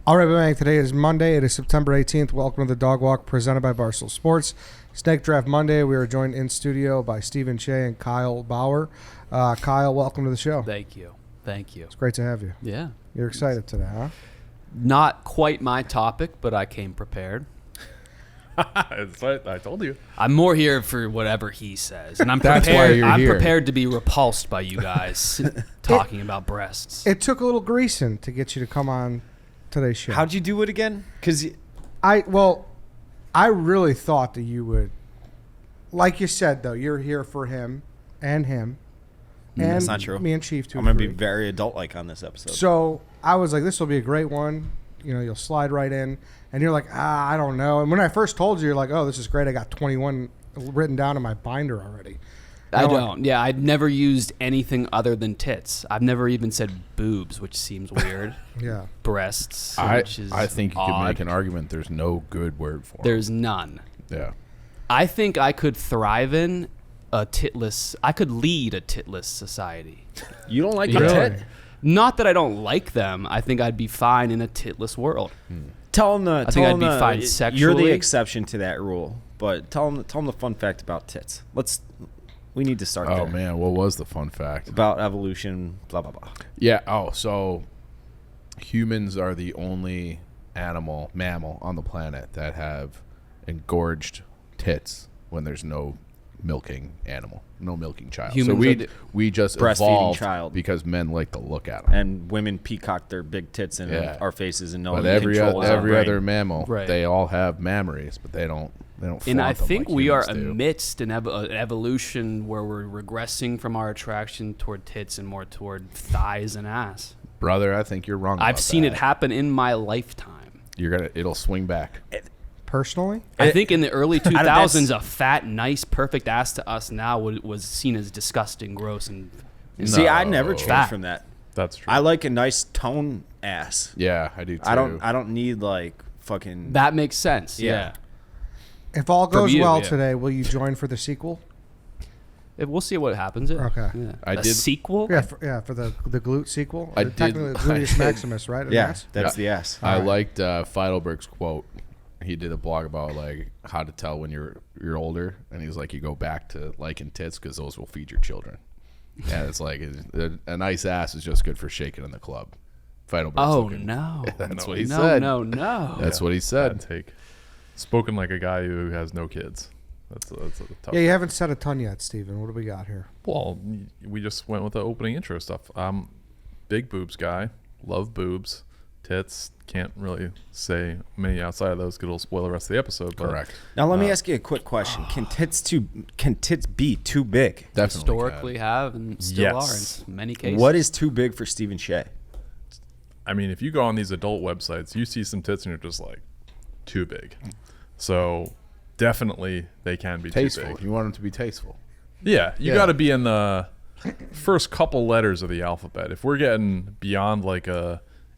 All right, bang. Today is Monday. It is September 18th. Welcome to the Dog Walk presented by Barstool Sports. Snake Draft Monday. We are joined in studio by Stephen Cheah and Kyle Bauer. Kyle, welcome to the show. Thank you. Thank you. It's great to have you. Yeah. You're excited today, huh? Not quite my topic, but I came prepared. That's what I told you. I'm more here for whatever he says, and I'm That's prepared. why you're I'm here. prepared to be repulsed by you guys talking about breasts. It took a little greasing to get you to come on today's show. How'd you do it again? Because I really thought that you would, like you said, though, you're here for him and him. And that's not true. Me and Chief, too. I'm going to be very adult-like on this episode. So I was like, this will be a great one. You know, you'll slide right in. And you're like, I don't know. And when I first told you, you're like, oh, this is great. I got 21 written down in my binder already. I don't. Yeah, I'd never used anything other than tits. I've never even said boobs, which seems weird. Yeah. Breasts, I which is think you odd. could make an argument there's no good word for it. There's none. Yeah. I think I could thrive in a titless. I could lead a titless society. You don't like Really? the tit? Not that I don't like them. I think I'd be fine in a titless world. Tell them I think I'd be fine You're sexually. the exception to that rule, but tell them the fun fact about tits. We need to start Oh there. man, what was the fun fact? About evolution, blah blah blah. Yeah. Oh, so humans are the only mammal on the planet that have engorged tits when there's no milking child. Humans so are the- we just Breastfeeding evolved child. because men like to look at them. And women peacock their big tits in Yeah. our faces and know But we every control our brain. other mammal, Right. they all have mammaries, but they don't. And flaunt I them think like we are humans do. amidst an evolution where we're regressing from our attraction toward tits and more toward thighs and ass. Brother, I think you're wrong. I've about seen that. it happen in my lifetime. It'll swing back. Personally? I think in the early that's- 2000s, a fat, nice, perfect ass to us now was seen as disgusting, gross, and See, I never No. changed Fat. from that. That's true. I like a nice tone ass. Yeah, I do too. I don't need like fucking. that makes sense. Yeah. Yeah. If all From goes you, well yeah. today, will you join for the sequel? We'll see what happens. Yeah. Okay. Yeah. I A did- sequel? Yeah, for the glute sequel. I Or did- technically the gluteus maximus, right? An Yeah, ass? that's the ass. I Alright. liked Feidelberg's quote. He did a blog about like how to tell when you're older, and he's like, you go back to liking tits because those will feed your children. And it's like a nice ass is just good for shaking in the club. Feidelberg's Oh, looking- no. That's what he no, said. No. That's what he said. Bad take. Spoken like a guy who has no kids. That's a tough. Yeah, you haven't said a ton yet, Steven. What do we got here? Well, we just went with the opening intro stuff. Big boobs guy. Love boobs. Tits. Can't really say many outside of those. 'Cause it'll spoil the rest of the episode. But Correct. Now let me ask you a quick question: Can tits be too big? Definitely Historically have and still Yes. are in many cases. What is too big for Stephen Cheah? I mean, if you go on these adult websites, you see some tits and you're just like, too big. So definitely they can be tasteful. too big. You want them to be tasteful. Yeah, you Yeah. got to be in the first couple letters of the alphabet. If we're getting beyond like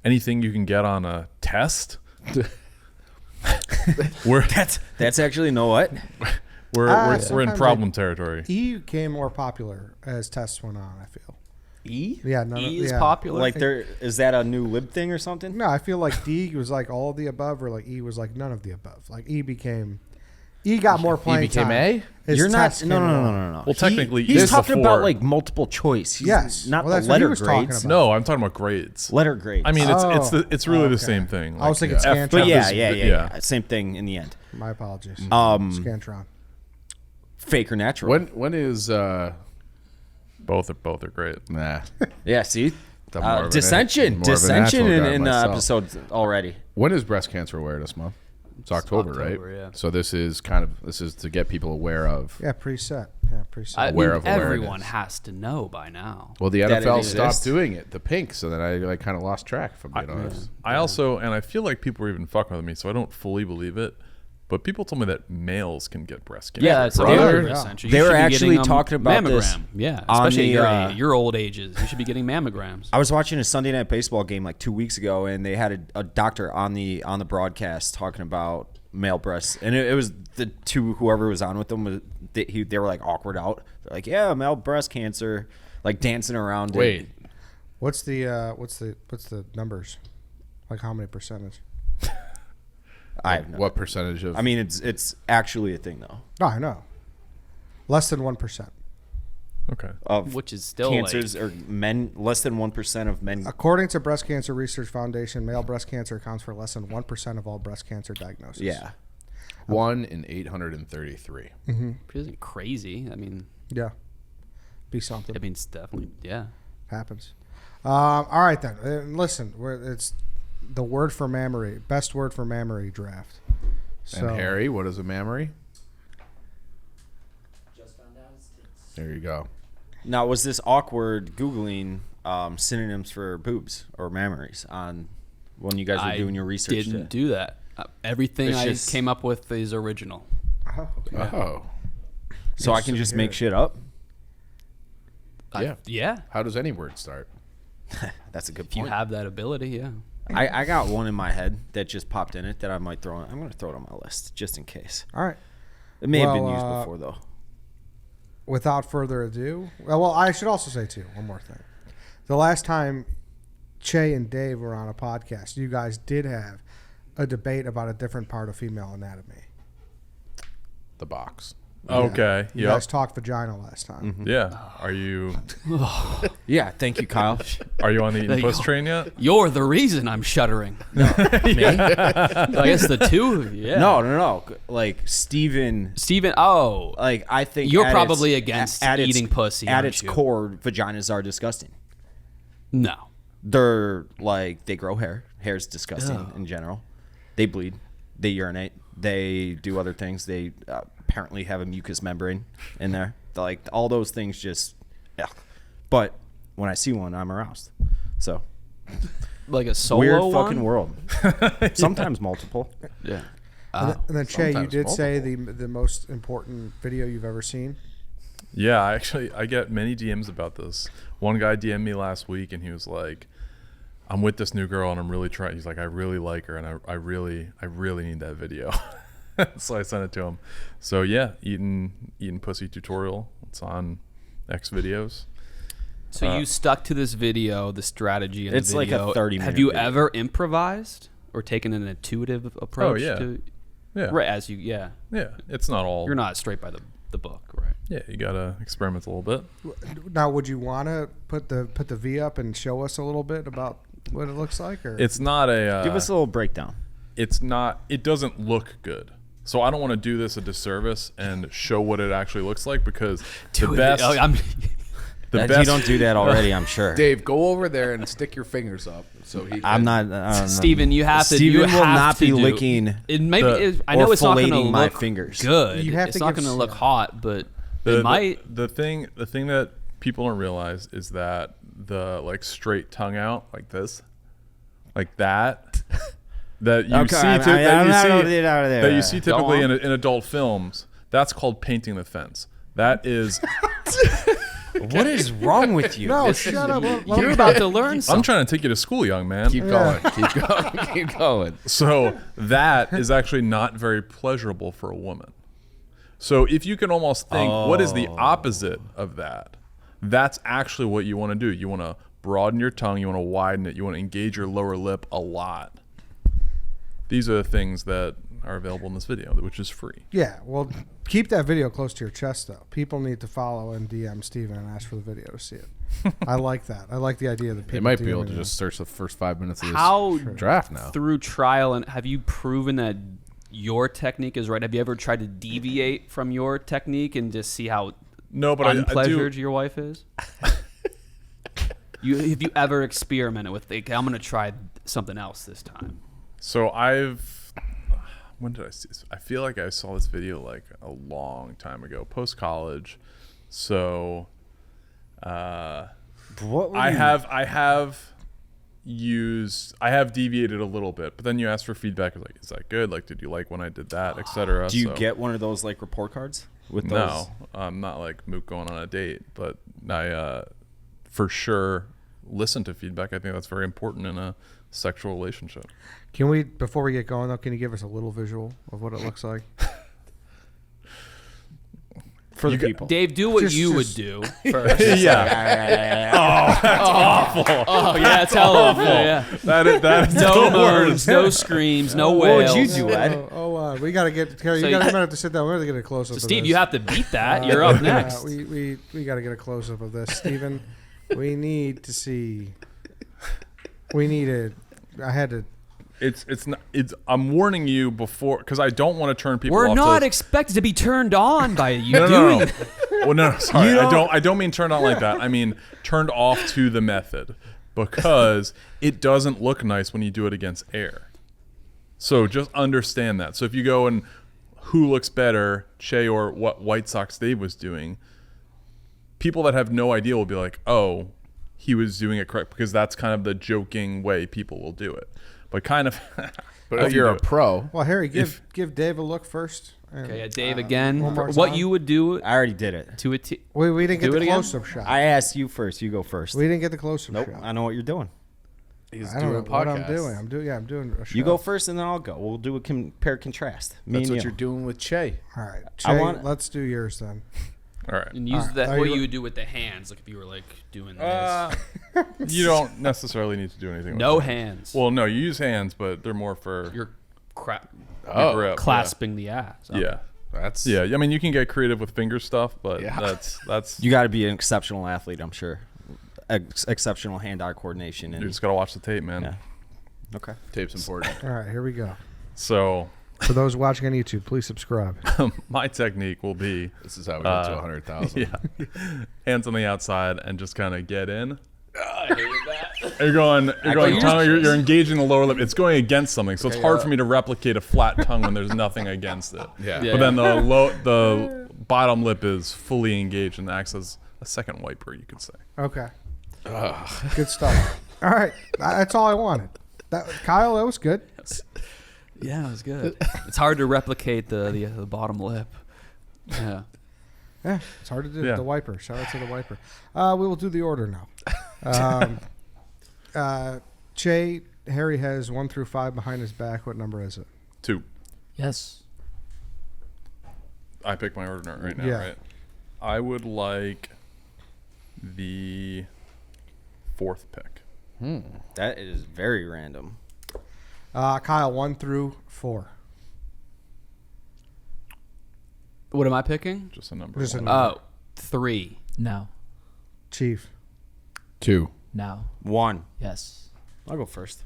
anything you can get on a test, That's actually, you know what? we're in sometimes problem territory. E became more popular as tests went on, I feel. E? Yeah, E is popular? Like there is that a new lib thing or something? No, I feel like D was like all of the above, or like E was like none of the above. Like E got more playing became time. A? His You're not. tests No. came along. Well, technically, he's is talking before. about like multiple choice. He's Yes. not Well, the that's what he letter was talking grades. about. No, I'm talking about grades. Letter grades. I mean, Oh. it's really Okay. the same thing. I was Like, thinking F- Scantron. but yeah, is- yeah. Same thing in the end. My apologies. Mm-hmm. Scantron. Fake or natural? When is both are great. nah? Yeah. See, I'm more of an- dissension more of a natural guy in myself. episodes already. When is Breast Cancer Awareness Month? It's October, October, right? yeah. So this is to get people aware of. Yeah, preset. Yeah, preset. I aware mean, of awareness. everyone has to know by now. Well, the That it NFL exists. stopped doing it, the pink, so then I kind of lost track. If I'm being honest. I also, and I feel like people were even fucking with me, so I don't fully believe it. But people told me that males can get breast cancer. Yeah, it's brother. another Yeah. essential. They You were should be actually getting, talking about mammogram. this Yeah, on especially the, at your old ages. You should be getting mammograms. I was watching a Sunday Night Baseball game like 2 weeks ago, and they had a doctor on the broadcast talking about male breasts, and it was the two whoever was on with them. They were like awkward out. They're like, yeah, male breast cancer, like dancing around. Wait, What's the numbers Like how many percentage? I have no. What percentage of? I mean, it's actually a thing though. No, I know. Less than 1%. Okay. Of Which is still cancers or men, less than 1% of men. According to Breast Cancer Research Foundation, male breast cancer accounts for less than 1% of all breast cancer diagnoses. Yeah. 1 in 833. Which isn't crazy. I mean, Yeah. Be something. it's definitely, yeah. Happens. All right, then. Listen, it's the word for mammary, best word for mammary draft. So, And Harry, what is a mammary? There you go. Now, was this awkward Googling synonyms for boobs or mammaries on when you guys were doing your research? Didn't do that. Everything It's I just- came up with is original. Oh, okay. Oh. So I can just make shit up? Yeah. Yeah. How does any word start? That's a good If you point. have that ability, yeah. I got one in my head that just popped in it that I might throw in. I'm going to throw it on my list just in case. All right. It may have been Well, used before, though. Without further ado, well, I should also say, too, one more thing. The last time Cheah and Dave were on a podcast, you guys did have a debate about a different part of female anatomy. The box. Okay. You Yep. guys talked vagina last time. Yeah. Are you Yeah, thank you, Kyle. are you on the There you puss go. train yet? You're the reason I'm shuddering. Me? I guess the two, yeah. No. Like, Steven, Steven, oh. like, I think You're at probably its- against at its- eating pussy, At aren't its you? core, vaginas are disgusting. No. They're like, they grow hair. Hair's disgusting Ugh. in general. They bleed. They urinate. They do other things. They apparently have a mucous membrane in there. Like, all those things just, ugh. But when I see one, I'm aroused. So, Like a solo weird one? fucking world. Sometimes multiple. Yeah. And then Cheah, you sometimes did say the most important video you've ever seen. Yeah, I get many DMs about this. One guy DM'd me last week and he was like, I'm with this new girl and I'm really trying. He's like, I really like her and I really need that video. So I sent it to him. So yeah, eating pussy tutorial. It's on X videos. So you stuck to this video, the strategy in It's the like a video. 30-minute Have you video. ever improvised or taken an intuitive approach? yeah. To, Yeah. right, as you, yeah. Yeah. It's not all. You're not straight by the book, right? Yeah, you gotta experiment a little bit. Now, would you want to put the V up and show us a little bit about what it looks like? Or It's not a. Give us a little breakdown. It's not. It doesn't look good. So I don't want to do this a disservice and show what it actually looks like because the best. The You best. don't do that already, I'm sure. Dave, go over there and stick your fingers up so he. I'm not. I don't know. Steven, you have to. Steven you will have not to be do- licking It maybe. the- I know or it's not going to filleting my look fingers. good. You have it's to not give going to look s- hot, but it might. The thing that people don't realize is that the like straight tongue out like this, like that, that you Okay, see I- ty- I- that you I'm see not over there. that you see Go typically on. in adult films. That's called painting the fence. That is. What is wrong with you? no, shut up. You're about to learn something. I'm trying to take you to school, young man. Keep going. Keep going. Keep going. So that is actually not very pleasurable for a woman. So if you can almost think, what is the opposite of that? That's actually what you want to do. You want to broaden your tongue. You want to widen it. You want to engage your lower lip a lot. These are the things that are available in this video, which is free. Yeah, well, keep that video close to your chest, though. People need to follow and DM Steven and ask for the video to see it. I like that. I like the idea that people They might be able DMing to you. just search the first 5 minutes of this How draft now. through trial and have you proven that your technique is right? Have you ever tried to deviate from your technique and just see how No, but I unpleasured do. your wife is? Have you ever experimented with like, I'm going to try something else this time? So when did I see this? I feel like I saw this video like a long time ago, post college. So What were I you- have deviated a little bit, but then you ask for feedback. Like, is that good? Like, did you like when I did that, etc. Do you get one of those like report cards with those? No, I'm not like Mook going on a date, but I for sure listen to feedback. I think that's very important in a sexual relationship. Can we, before we get going, though, can you give us a little visual of what it looks like? for the people. Dave, do what you would do first. Yeah. Oh, that's awful. Oh yeah, tell him. Yeah. That is No the moans, worst. no screams, no What wails. would you do, Ed? We gotta get Carrie. So You you- might have to sit down. We're gonna get a close up. So Steve, you have to beat that. You're up next. We gotta get a close up of this, Steven. We need to see. We need it. I had to. It's not. I'm warning you before because I don't want to turn people. We're off not to, expected to be turned on by you No. doing. Well, no, sorry. I don't mean turned on like that. I mean turned off to the method because it doesn't look nice when you do it against air. So just understand that. So if you go and who looks better, Cheah or what White Sox Dave was doing, people that have no idea will be like, oh, he was doing it correct because that's kind of the joking way people will do it. But kind of. But how if you you're do a it. pro, Well, Harry, give Dave a look first. And, Okay, Dave again. one more What time. you would do I already did it. to a T. we didn't get Do the it again? close up shot. I asked you first. You go first. We didn't get the close up Nope. shot. I know what you're doing. he's I don't doing know a what podcast. I'm doing. I'm doing a show. You go first, and then I'll go. We'll do a compare contrast. Me That's and what you. you're doing with Cheah. All right. I Jay, want- let's do yours then. All right. And use Alright, that. are What you- you would do with the hands, like if you were like doing this. You don't necessarily need to do anything. No with it. hands. Well, no, you use hands, but they're more for You're Oh, grip. clasping the ass. Yeah. that's Yeah. I mean, you can get creative with finger stuff, but Yeah. that's You got to be an exceptional athlete, I'm sure. Exceptional hand-eye coordination. you And just gotta watch the tape, man. yeah. Okay. tape's important. All right, here we go. So For those watching on YouTube, please subscribe. my technique will be This is how we get to 100,000. yeah, hands on the outside and just kind of get in. I hated that. You're going, you tongue, just- you're engaging the lower lip. It's going against something, so it's hard for me to replicate a flat tongue when there's nothing against it. Yeah. Yeah. But then the bottom lip is fully engaged and acts as a second wiper, you could say. Okay. Good stuff. All right. That's all I wanted. Kyle, that was good. Yeah, it was good. It's hard to replicate the bottom lip. Yeah. Yeah, it's hard to do. Yeah. The wiper. Shout out to the wiper. We will do the order now. Cheah, Harry has 1 through 5 behind his back. What number is it? 2. Yes. I pick my order right now, Yeah. right? I would like the 4th pick. That is very random. Kyle, 1 through 4. What am I picking? Just a number. Just a one. number. Oh, 3. No. Chief. 2. No. 1. Yes. I'll go first.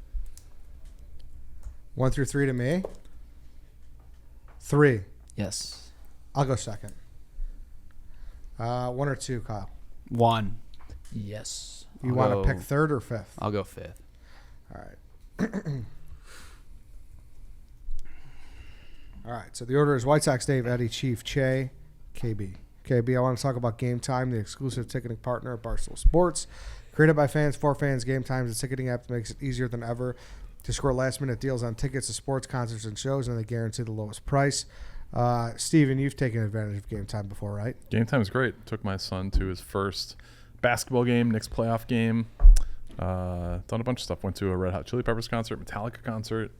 1 through 3 to me. 3. Yes. I'll go second. 1 or 2, Kyle. 1. Yes. You I'll want go- to pick 3rd or 5th? I'll go 5th. All right. All right. So the order is White Sox Dave, Eddie, Chief, Cheah, KB. KB, I want to talk about Game Time, the exclusive ticketing partner of Barstool Sports. Created by fans for fans, Game Time is a ticketing app that makes it easier than ever to score last-minute deals on tickets to sports, concerts, and shows, and they guarantee the lowest price. Steven, you've taken advantage of Game Time before, right? Game time is great. Took my son to his first basketball game, Knicks playoff game. Done a bunch of stuff. Went to a Red Hot Chili Peppers concert, Metallica concert.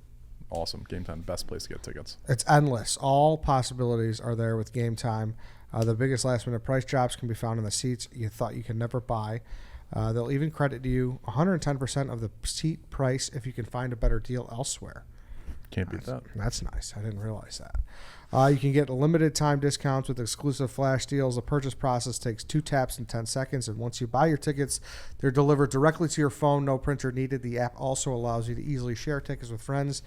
Awesome. Game time, best place to get tickets. It's endless. All possibilities are there with Game Time. The biggest last-minute price drops can be found in the seats you thought you could never buy. They'll even credit you 110% of the seat price if you can find a better deal elsewhere. Can't beat that. That's nice. I didn't realize that. You can get limited time discounts with exclusive flash deals. The purchase process takes 2 taps and 10 seconds. And once you buy your tickets, they're delivered directly to your phone. No printer needed. The app also allows you to easily share tickets with friends.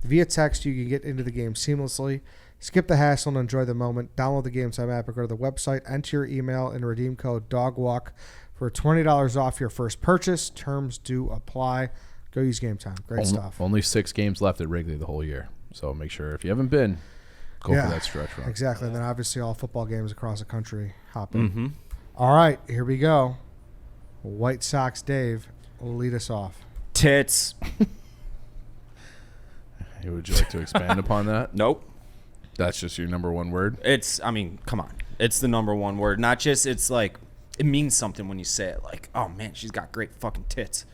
Via text, you can get into the game seamlessly. Skip the hassle and enjoy the moment. Download the Game Time app or go to the website. Enter your email and redeem code DOGWALK for $20 off your first purchase. Terms do apply. Go use Game Time. Great stuff. Only 6 games left at Wrigley the whole year. So make sure if you haven't been, go for that stretch run. Exactly. And then obviously all football games across the country hop in. All right, here we go. White Sox Dave will lead us off. Tits. Hey, would you like to expand upon that? Nope. That's just your number 1 word? I mean, come on. It's the number 1 word. Not just, it's like, it means something when you say it. Like, oh, man, she's got great fucking tits.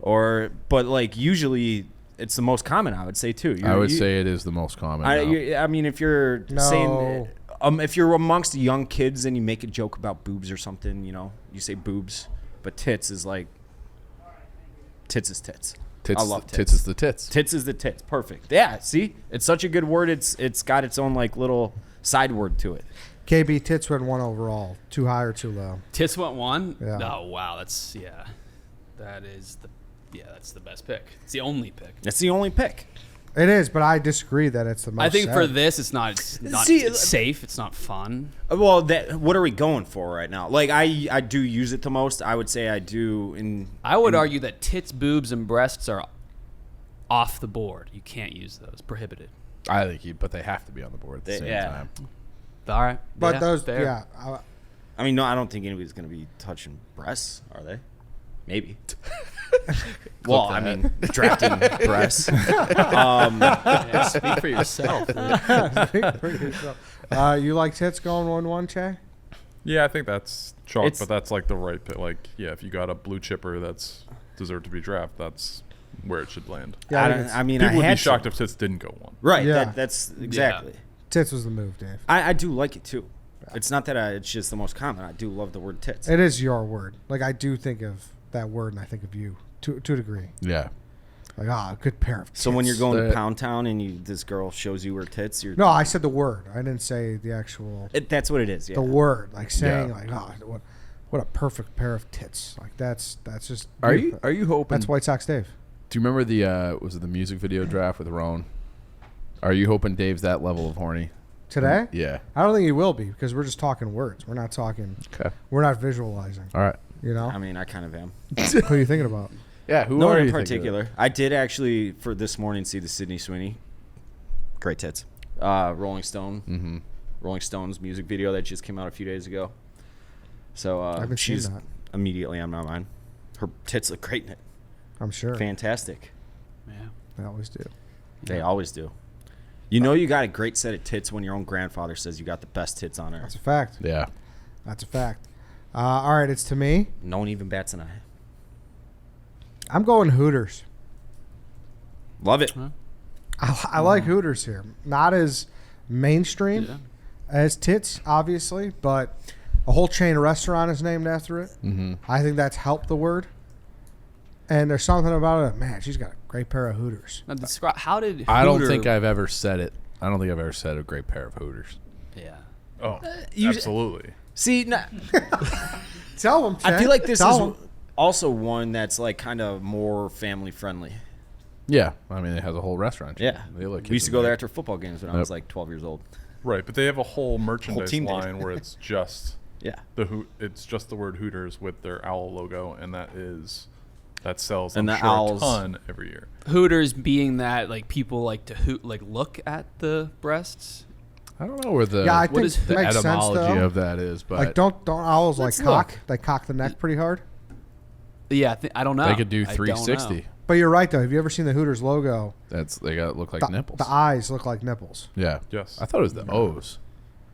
But like, usually it's the most common, I would say, too. I would say it is the most common. now. I mean, if you're saying, If you're amongst young kids and you make a joke about boobs or something, you say boobs, but tits is like tits is tits. I love tits. Tits is the tits. Tits is the tits. Perfect. Yeah. See, it's such a good word. It's got its own like little side word to it. KB, tits went 1 overall. Too high or too low? Tits went 1. Yeah. Oh wow, that's the best pick. It's the only pick. That's the only pick. It is, but I disagree that it's the most. I think for said. this, it's not See, it's safe. It's not fun. Well, what are we going for right now? Like I do use it the most. I would say I do. I would argue that tits, boobs, and breasts are off the board. You can't use those. Prohibited. I think, but they have to be on the board at the same time. All right. But yeah, those, fair. yeah. I mean, no, I don't think anybody's going to be touching breasts, are they? Maybe. Well, I mean, drafting breasts. Yeah, speak for yourself. You like tits going 1-1, Che? Yeah, I think that's chalk, It's- but that's like the right pick. Like, yeah, if you got a blue chipper that's deserved to be drafted, that's where it should land. Yeah, I, I don't, think I mean, People I would had be shocked to. if tits didn't go 1. Right. Yeah. That's exactly. tits was the move, Dave. I do like it too. It's not that it's just the most common. I do love the word tits. It is your word. Like, I do think of that word, and I think of you to a degree. Yeah. Like, a good pair of tits. So when you're going The- to Pound Town and this girl shows you her tits, you're No, I said the word. I didn't say the actual... that's what it is. Yeah. The word. Like, saying, Yeah. like, what a perfect pair of tits. Like, that's just... Are you hoping? That's White Sox Dave. Do you remember was it the music video draft with Roan? Are you hoping Dave's that level of horny? Today? Yeah. I don't think he will be, because we're just talking words. We're not talking... Okay. We're not visualizing. All right. You know? I mean, I kind of am. Who are you thinking about? Yeah. Who No are one you in thinking of? particular. I did actually for this morning see the Sydney Sweeney. Great tits. Rolling Stone. Mm-hmm. Rolling Stones music video that just came out a few days ago. So I haven't seen she's that. immediately on my mind. Her tits look great in it. I'm sure. Fantastic. Yeah. They always do. They always do. You know you got a great set of tits when your own grandfather says you got the best tits on earth. That's a fact. Yeah. That's a fact. All right, it's to me. No one even bats an eye. I'm going Hooters. Love it. I like Hooters here. Not as mainstream Yeah. as tits, obviously, but a whole chain of restaurant is named after it. Mm-hmm. I think that's helped the word. And there's something about it. Man, she's got a great pair of Hooters. Now describe how did I don't Hooter- think I've ever said it. I don't think I've ever said a great pair of Hooters. Yeah. Oh, you- absolutely. See, Tell them. I feel like this Tell is 'em. also one that's like kind of more family friendly. Yeah. I mean, it has a whole restaurant. Yeah. They let We kids used to in go there after football games when I Yep. was like 12 years old. Right, but they have a whole merchandise team did. line where it's just Yeah. it's just the word Hooters with their owl logo, and that sells And I'm the sure owls. a ton every year. Hooters being that like people like to look at the breasts. I don't know where the Yeah, I What think is it the makes sense, etymology though. of that is, but Like, don't owls Let's like cock? look. They cock the neck pretty hard. Yeah, I don't know. they could do I don't 360. know. But you're right, though. Have you ever seen the Hooters logo? They got to look like The, nipples. the eyes look like nipples. Yeah. Yes. I thought it was the O's.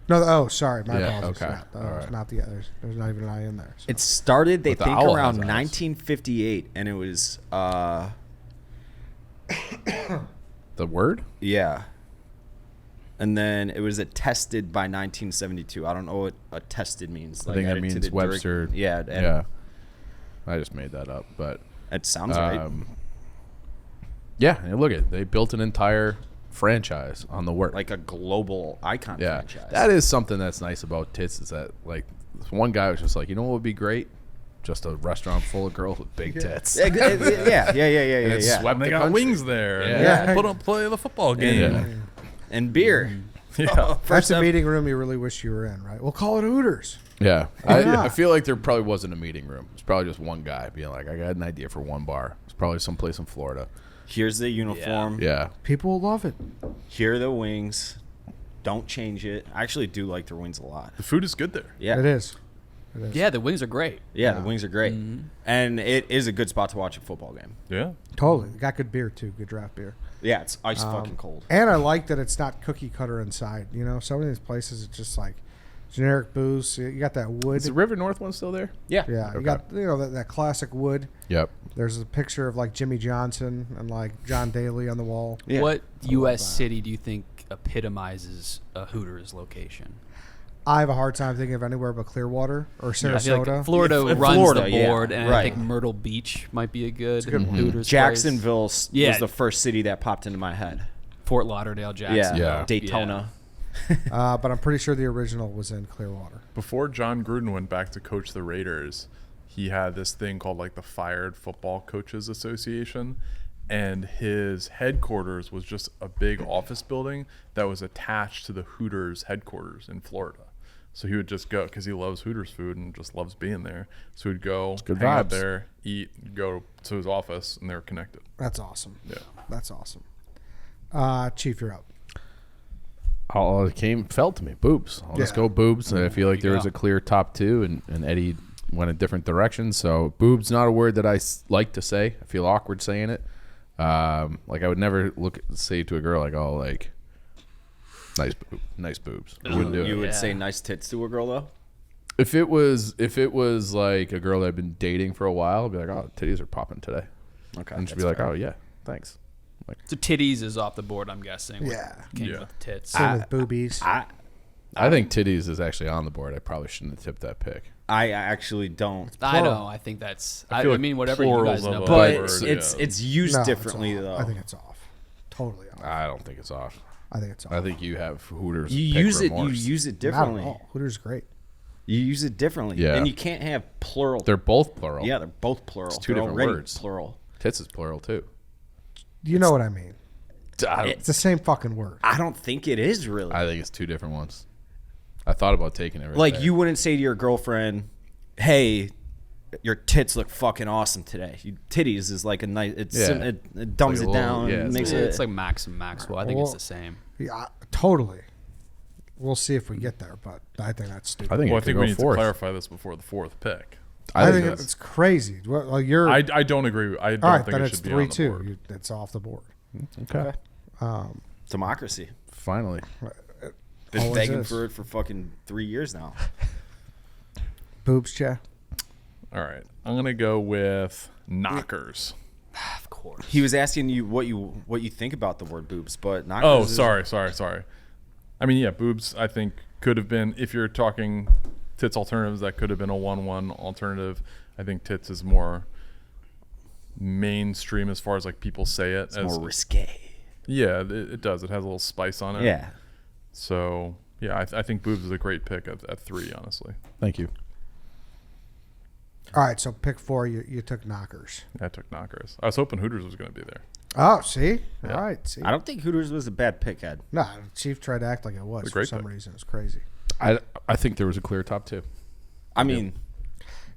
No, sorry. My Yeah, apologies. okay. Yeah, the All O's, right. not the others. There's not even an eye in there. So. It started, they But the think, owl around has eyes. 1958, and it was, The word? yeah. And then it was attested by 1972. I don't know what attested means. I think that added to means the direct- Webster. Yeah. And Yeah. I just made that up, but It sounds right. yeah, and look at they built an entire franchise on the word. Like a global icon yeah, franchise. that is something that's nice about tits. Is that like this one guy was just like, you know what would be great? Just a restaurant full of girls with big tits. Yeah, And it swept They the got country. wings there. Yeah. Yeah. Put up play the football game. Yeah. And beer. Yeah. That's a up- meeting room you really wish you were in, right? We'll call it Hooters. Yeah. Yeah. I feel like there probably wasn't a meeting room. It's probably just one guy being like, I got an idea for one bar. It's probably someplace in Florida. Here's the uniform. Yeah. People will love it. Here are the wings. Don't change it. I actually do like their wings a lot. The food is good there. Yeah. It is. It is. Yeah, the wings are great. Yeah, the wings are great. And it is a good spot to watch a football game. Yeah. Totally. Got good beer, too. Good draft beer. Yeah, it's ice fucking cold. And I like that it's not cookie cutter inside. You know, some of these places it's just like generic booze. You got that wood. Is the River North one still there? Yeah. Yeah, you Okay. got that classic wood. Yep. There's a picture of like Jimmy Johnson and like John Daly on the wall. Yeah. What love U.S. that. city do you think epitomizes a Hooters location? I have a hard time thinking of anywhere but Clearwater or I feel like Sarasota. Florida If runs Florida, the yeah, board, and I right. think Myrtle Beach might be a good, good one. Hooters Jacksonville place. was the first city that popped into my head. Fort Lauderdale, Yeah, Jacksonville. Yeah. Daytona. But I'm pretty sure the original was in Clearwater. Before John Gruden went back to coach the Raiders, he had this thing called like the Fired Football Coaches Association, and his headquarters was just a big office building that was attached to the Hooters headquarters in Florida. So he would just go because he loves Hooters food and just loves being there. So he'd go good hang out vibes. there, eat, go to his office, and they were connected. That's awesome. Yeah. That's awesome. Chief, you're up. It felt to me, boobs. I'll just Yeah. go boobs. I feel like There you there was go. a clear top two, and Eddie went a different direction. So boobs, not a word that I like to say. I feel awkward saying it. Like I would never say to a girl like, oh, like nice boobs. I wouldn't do it. You would Yeah. say nice tits to a girl though. If it was like a girl that I've been dating for a while, I'd be like, oh, titties are popping today, Okay, and she'd be like, oh yeah, thanks. So titties is off the board, I'm guessing. Yeah. Came Yeah. with tits. Same with boobies. I think titties is actually on the board. I probably shouldn't have tipped that pick. I actually don't. I know. I think that's. I feel like mean, whatever you plurals guys know. of a But word, it's used No, it's differently off. though. I think it's off. Totally off. I don't think it's off. I think it's off. I think you have Hooters. you pick use it. remorse. You use it Not at differently. all. Hooters is great. You use it differently. Yeah. And you can't have plural. They're both plural. Yeah, they're both plural. It's two They're different already words. Plural. Tits is plural too. You know what I mean. I It's the same fucking word. I don't think it is really. think it's two different ones. I thought about taking it. Right Like there. you wouldn't say to your girlfriend, "Hey, your tits look fucking awesome today." Titties is like a nice. It dumbs like it a little- down. yeah, and it's makes a it. It's like Max and Maxwell. I think it's Well- the same. Yeah, totally. We'll see if we get there, but I think that's stupid. I think Well, I it could think go we need fourth. to clarify this before the fourth pick. I think that's- it's crazy. Well, like you're I don't agree. I don't all right. think Then it it's should be on the 3-2. board. It's off the board. okay. Democracy. Finally, Been Always begging is. for it for fucking 3 years now. Boobs, Cheah. All right, I'm gonna go with knockers. Of course. He was asking you what you think about the word boobs, but not. Oh, sorry. I mean, yeah, boobs. I think could have been, if you're talking tits alternatives, that could have been a 1-1 alternative. I think tits is more mainstream as far as like people say it. It's more risque. Yeah, it does. It has a little spice on it. Yeah. So yeah, I think boobs is a great pick at 3. Honestly, thank you. All right, so pick 4. You took knockers. I took knockers. I was hoping Hooters was going to be there. Oh, see, Yeah. all right, see. I don't think Hooters was a bad pick, Ed. No, Chief tried to act like it was It's a for great some pick. reason. It's crazy. I think there was a clear top two. I mean,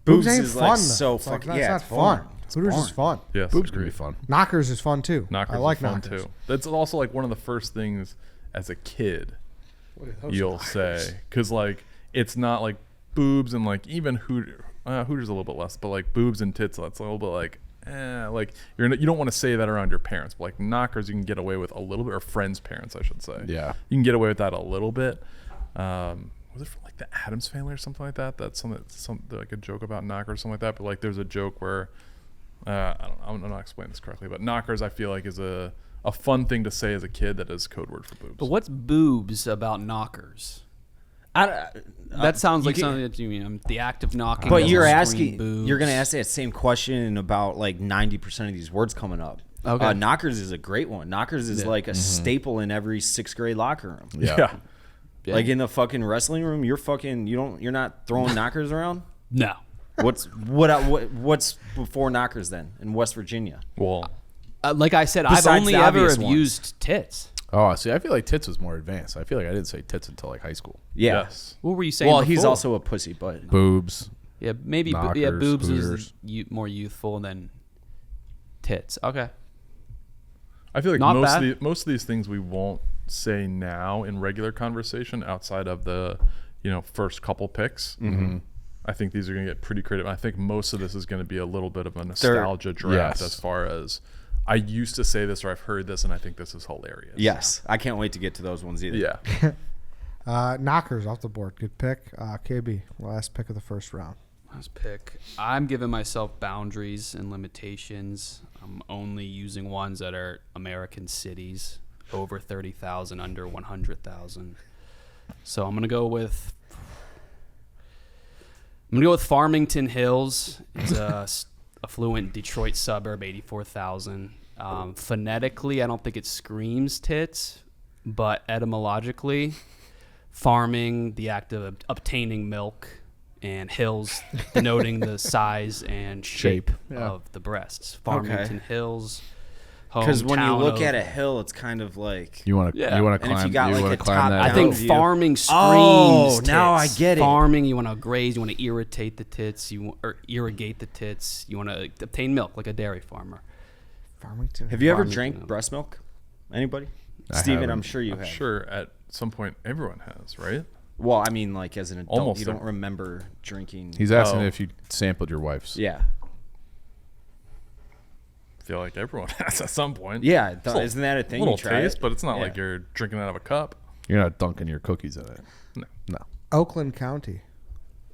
Boobs boobs ain't is fun. like though. so It's like, fucking that's yeah. not It's fun. boring. It's Hooters is boring. fun. Yes, Boobs can agreed. be fun. Knockers is fun too. Knockers I like is fun knockers. too. That's also like one of the first things as a kid you'll say, because like it's not like boobs and like even Hooters a little bit less, but like boobs and tits, that's a little bit like like you don't want to say that around your parents, but like knockers you can get away with a little bit, or friends' parents I should say. Yeah. You can get away with that a little bit. Was it from like the Addams Family or something like that? That's some like a joke about knockers or something like that. But like there's a joke where I don't know, I'm not explaining this correctly, but knockers I feel like is a fun thing to say as a kid that is code word for boobs. But what's boobs about knockers? That That sounds like something that you mean. The act of knocking. But doesn't you're scream asking, boobs. you're gonna ask that same question about like 90% of these words coming up. Okay. Knockers is a great one. Knockers is like a staple in every 6th grade locker room. Yeah. Yeah. Like in the fucking wrestling room, you're not throwing knockers around. No. What's before knockers then in West Virginia? Well, Like I said, I've Besides only the ever obvious have ones. used tits. Oh, see, I feel like tits was more advanced. I feel like I didn't say tits until like high school. Yeah. yes. What were you saying? Well, he's before? also a pussy, but Boobs. Yeah, maybe. Yeah, knockers, boobs Hooters. is more youthful than tits. Okay. I feel like Not bad. most of these things we won't say now in regular conversation outside of the first couple picks. Mm-hmm. I think these are going to get pretty creative. I think most of this is going to be a little bit of a nostalgia draft yes. as far as I used to say this or I've heard this and I think this is hilarious. yes, I can't wait to get to those ones either. Yeah. Knockers off the board. Good pick. KB, last pick of the first round. Last pick. I'm giving myself boundaries and limitations. I'm only using ones that are American cities. over 30,000, under 100,000. So I'm gonna go with Farmington Hills. It's a affluent Detroit suburb, 84,000. Phonetically, I don't think it screams tits, but etymologically, farming, the act of obtaining milk, and hills denoting the size and shape of the breasts. Farmington Hills. Because when you look of- at a hill, it's kind of like You want to Yeah. you want to And if climb you got, you like, want a to climb top that I down think hill. view. farming screams Oh, tits. now I get it. Farming, you want to graze, you want to irritate the tits, or irrigate the tits, you want to obtain milk like a dairy farmer. Farmington. Have you ever Farmington. drank breast milk? Anybody? I Steven, haven't. I'm sure you I'm have. sure at some point everyone has, right? Well, I mean, like as an adult, Almost you don't every- remember drinking. He's asking Oh. if you sampled your wife's. Yeah. I feel like everyone has at some point. Yeah. It's a Isn't that a thing? little You try taste, it? but it's not Yeah. like you're drinking out of a cup. You're not dunking your cookies in it. No. Oakland County.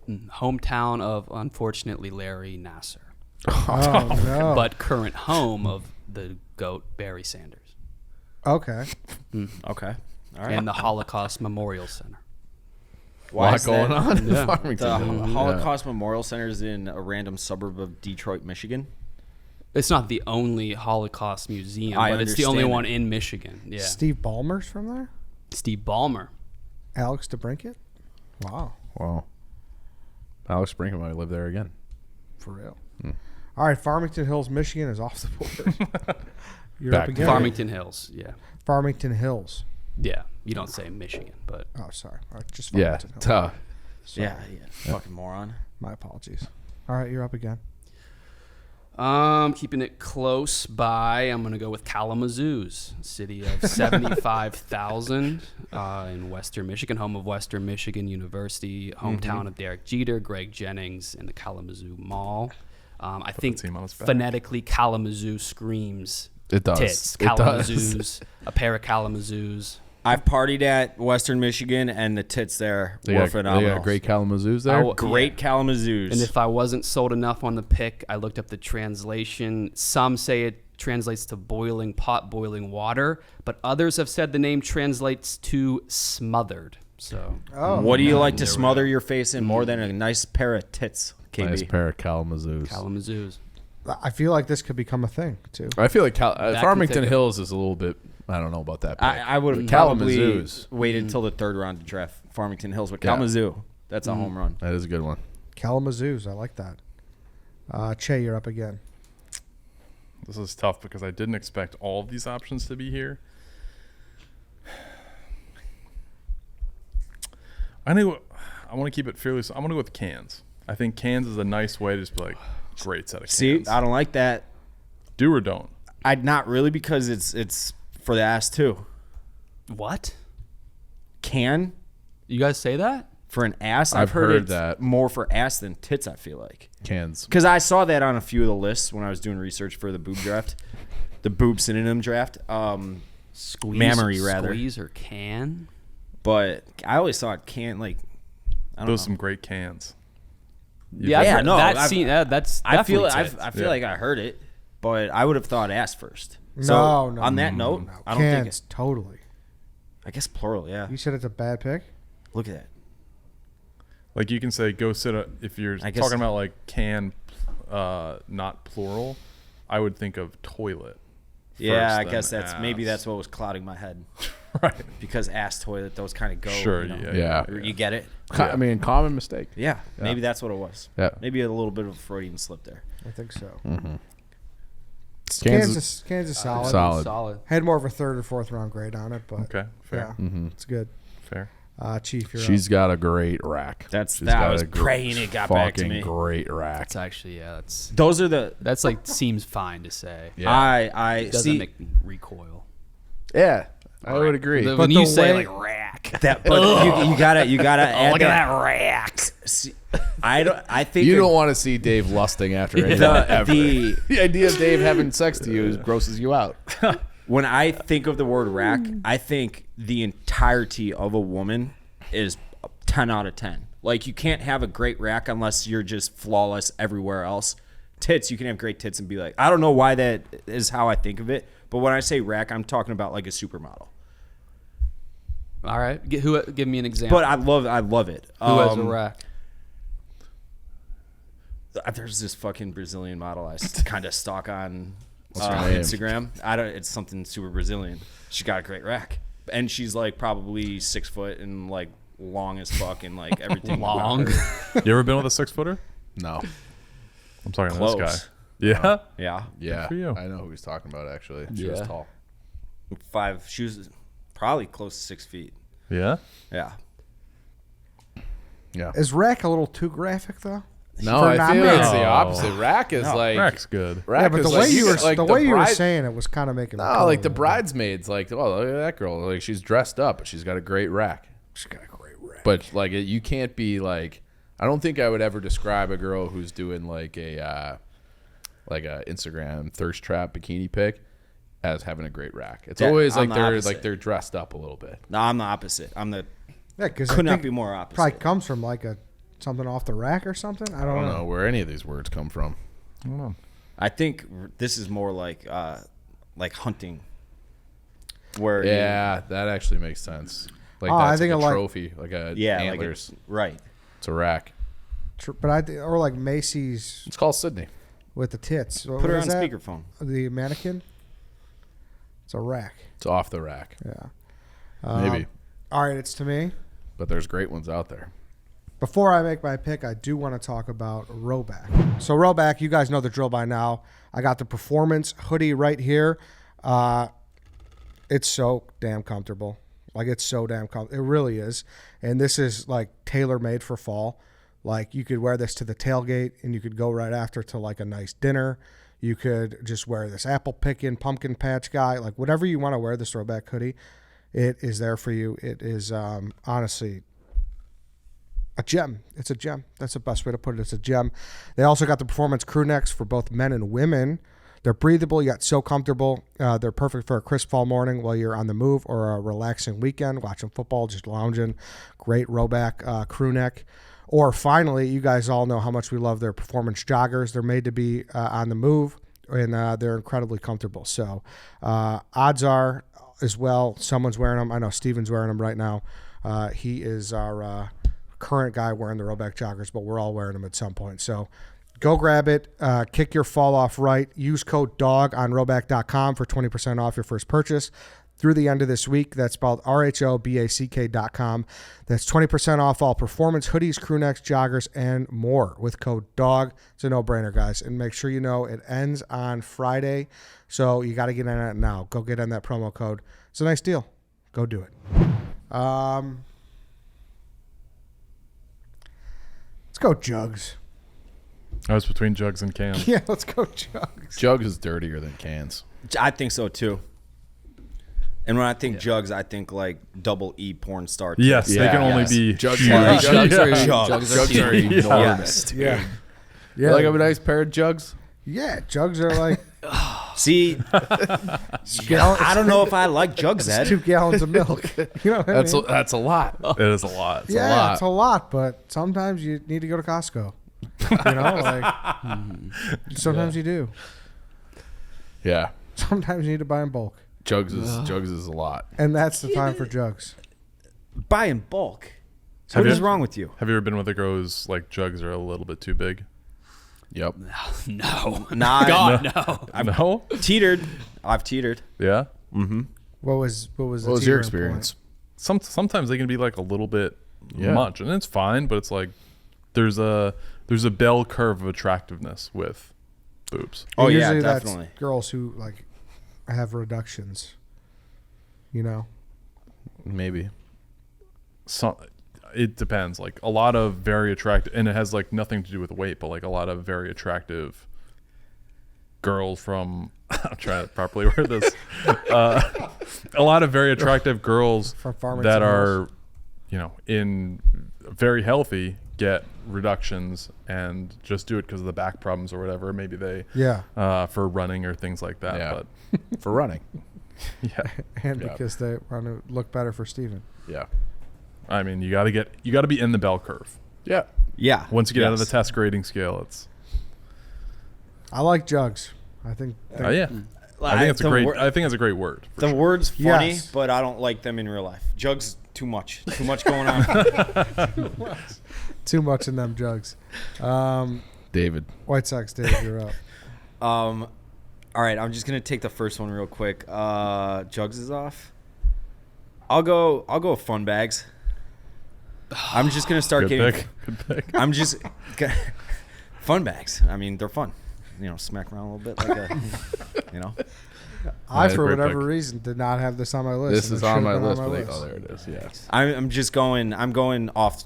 Hometown of, unfortunately, Larry Nasser, Oh no. but current home of the GOAT Barry Sanders Okay. Okay. All right. and the Holocaust Memorial Center. Why Lot is going that? on in Yeah. Farmington. The Yeah. Holocaust Memorial Center is in a random suburb of Detroit, Michigan. It's not the only Holocaust museum, I but it's the only understand one that. in Michigan. Yeah, Steve Ballmer's from there. Steve Ballmer. Alex DeBrincat. Wow. Wow. Alex Brinkman might live there again. For real. All right. Farmington Hills, Michigan is off the board. You're Back up to again. Farmington Hills. Yeah, Farmington Hills. yeah. You don't say Michigan, but Oh, sorry. All right, just Yeah. Farmington Hills. Duh. Yeah. Fucking moron. My apologies. All right, you're up again. keeping it close by, I'm gonna go with Kalamazoo's, city of 75,000 in Western Michigan, home of Western Michigan University, hometown of Derek Jeter, Greg Jennings, and the Kalamazoo Mall. I think team on its back. phonetically Kalamazoo screams It does. tits. It does. Kalamazoo's, a pair of Kalamazoo's. I've partied at Western Michigan, and the tits there They were got phenomenal. great Kalamazoo's there. Oh, Great Kalamazoo's. And if I wasn't sold enough on the pick, I looked up the translation. Some say it translates to boiling pot, boiling water, but others have said the name translates to smothered. So what do you like to there we smother go. your face in more than a nice pair of tits, KB? Nice pair of Kalamazoo's. Kalamazoo's. I feel like this could become a thing too. I feel like can Farmington take it. Hills is a little bit. I don't know about that. Pick. I would have Kalamazoo's. probably waited until the third round to draft Farmington Hills, but Kalamazoo, that's a home run. That is a good one. Kalamazoo's. I like that. Cheah, you're up again. This is tough because I didn't expect all of these options to be here. I want to keep it fairly. I'm going to go with cans. I think cans is a nice way to just be like, great set of cans. See, I don't like that. Do or don't. I'd not really because it's for the ass too. What? Can You guys say that? for an ass. I've heard it's that. more for ass than tits. I feel like Cans. because I saw that on a few of the lists when I was doing research for the boob draft, the boob synonym draft. Squeeze, Mammary, rather. Squeeze or can? But I always thought can like I don't Those know. some great cans. Yeah, I've Yeah, heard no, that I've- scene, that's I feel definitely tits. I feel Yeah. like I heard it, but I would have thought ass first. No, So no, on that no, note, no. I don't think Cans, it's. totally. I guess plural. Yeah. You said it's a bad pick. Look at that. Like you can say, go sit. If you're I guess- talking about like can, not plural, I would think of toilet. Yeah, first, I guess then that's maybe ass. that's what was clouding my head right. because ass toilet those kind of go. Sure. you know. Yeah. You get it? I mean, common mistake. Yeah, maybe that's what it was. Yeah. Maybe a little bit of a Freudian slip there. I think so. Mm-hmm. Kansas solid. Solid. Had more of a third or fourth round grade on it, but Okay. Fair. yeah, Mm-hmm. it's good. Fair. Chief, you're She's got a great rack. That's- She's that got was a praying it got back to fucking me. Great rack. That's actually, yeah, Those are the. that's like seems fine to say. Yeah. I It doesn't see make me recoil. Yeah, I would agree. When But you the say way- like rack, that, but you gotta add look at that rack. See, I think You a- don't want to see Dave lusting after anyone the, ever. the The idea of Dave having sex to you grosses you out. when I think of the word rack, I think the entirety of a woman is 10 out of 10. Like you can't have a great rack unless you're just flawless everywhere else. Tits, you can have great tits and be like, I don't know why that is how I think of it, But when I say rack, I'm talking about like a supermodel. All right. Give me an example. But I love it. Who has a rack? There's this fucking Brazilian model I kind of stalk on her name? Instagram. It's something super Brazilian. She got a great rack, and she's like probably 6 foot and like long as fuck and like everything. Long. You ever been with a 6-footer? No. I'm talking Close. to this guy. Yeah. Yeah. Yeah. for you. I know who he's talking about, actually. She was Yeah. tall. 5. She was probably close to 6 feet. Yeah. Yeah. Yeah. Is rack a little too graphic though? No, For I feel non-men? it's the opposite. Rack is like Rack's good. Rack Yeah, but is the way like, you were like the way you were bride- saying it was kind of making me No, like the color. bridesmaids, like, oh, look at that girl. Like, she's dressed up, but she's got a great rack. She's got a great rack. But like, you can't be like. I don't think I would ever describe a girl who's doing like a Instagram thirst trap bikini pic as having a great rack. It's Yeah, always I'm like the opposite. they're dressed up a little bit. No, I'm the opposite. Yeah, because Could not be more opposite. Probably comes from like something off the rack or something. I I don't don't know. know where any of these words come from. I don't know. I think this is more like hunting. Where Yeah, that actually makes sense. Like Oh, I that's think like a I like- trophy, like a yeah, antlers. right. It's a rack. But or like Macy's It's called Sydney. with the tits. Put her on speakerphone. The mannequin. It's a rack. It's off the rack. Yeah. Maybe. All right, it's to me. But there's great ones out there. Before I make my pick, I do want to talk about RHOBACK. So RHOBACK, you guys know the drill by now. I got the performance hoodie right here. It's so damn comfortable. Like, it's so damn comfortable. It really is. And this is like tailor-made for fall. Like, you could wear this to the tailgate and you could go right after to like a nice dinner. You could just wear this apple picking, pumpkin patch guy, like whatever you want to wear, this RHOBACK hoodie, it is there for you. It is honestly a gem. It's a gem. That's the best way to put it. It's a gem. They also got the performance crew necks for both men and women. They're breathable yet so comfortable. They're perfect for a crisp fall morning while you're on the move or a relaxing weekend, watching football, just lounging. Great RHOBACK crew neck. Or finally, you guys all know how much we love their performance joggers. They're made to be on the move, and they're incredibly comfortable. So odds are, as well, someone's wearing them. I know Steven's wearing them right now. He is our current guy wearing the RHOBACK joggers, but we're all wearing them at some point. So go grab it. Kick your fall off right. Use code DOG on RHOBACK.com for 20% off your first purchase through the end of this week. That's spelled RHOBACK.com. That's 20% off all performance hoodies, crew necks, joggers, and more with code DOG. It's a no-brainer, guys. And make sure you know it ends on Friday, so you got to get in it now. Go get on that promo code. It's a nice deal. Go do it. Let's go Jugs. I was between jugs and cans. Yeah, let's go Jugs. Jugs is dirtier than cans. I think so too. And when I think jugs, I think like double E porn star. Yes, they can only be Jugs huge. are- Jugs are Jugs are huge. enormous. dude. Yeah. You like have a nice pair of jugs? Yeah, Jugs are like See, I don't know if I like jugs, Ed. 2 gallons of milk. You know what I mean? That's a lot. It is a lot. a Yeah, lot. it's a lot, but sometimes you need to go to Costco. You know, like sometimes you do. Yeah. Sometimes you need to buy in bulk, Jugs is a lot. and that's the time for Jugs. Buy in bulk. Have What is you- wrong with you? Have you ever been with a girl who's like jugs are a little bit too big? Yep. No. Nah, God, no. No. teetered. I've teetered. Yeah. What was the What was your teetering experience? Sometimes they can be like a little bit Yeah. much, and it's fine. But it's like there's a bell curve of attractiveness with boobs. point? Oh, yeah, Usually definitely. That's girls who like have reductions. You know, Maybe. So it depends. Like a lot of very attractive, and it has like nothing to do with weight, but like a lot of very attractive girls from. I'm trying to properly word this. A lot of very attractive girls From farmers that and are, in very healthy get reductions and just do it because of the back problems or whatever. Maybe they yeah, for running or things like that. Yeah. But For running. yeah, and Yeah. because they want to look better for Steven. Yeah. I mean, you got to be in the bell curve. Yeah. Yeah. Once you get out of the Yes. test grading scale, it's I like Jugs. I think yeah. I think it's a great. I think it's a great word. for The sure. word's funny, Yes. but I don't like them in real life. Jugs, too much going on. Too much in them jugs. David. White Sox, Dave, you're up. All right, I'm just gonna take the first one real quick. Jugs is off. I'll go with fun bags. I'm just gonna start Good getting. pick. Good pick. I'm just fun bags. I mean, they're fun. Smack around a little bit, like a, I, Yeah, for great whatever pick. reason, did not have this on my list. This and is it on should my have been list, but there it is. Yeah. I'm just going. I'm going off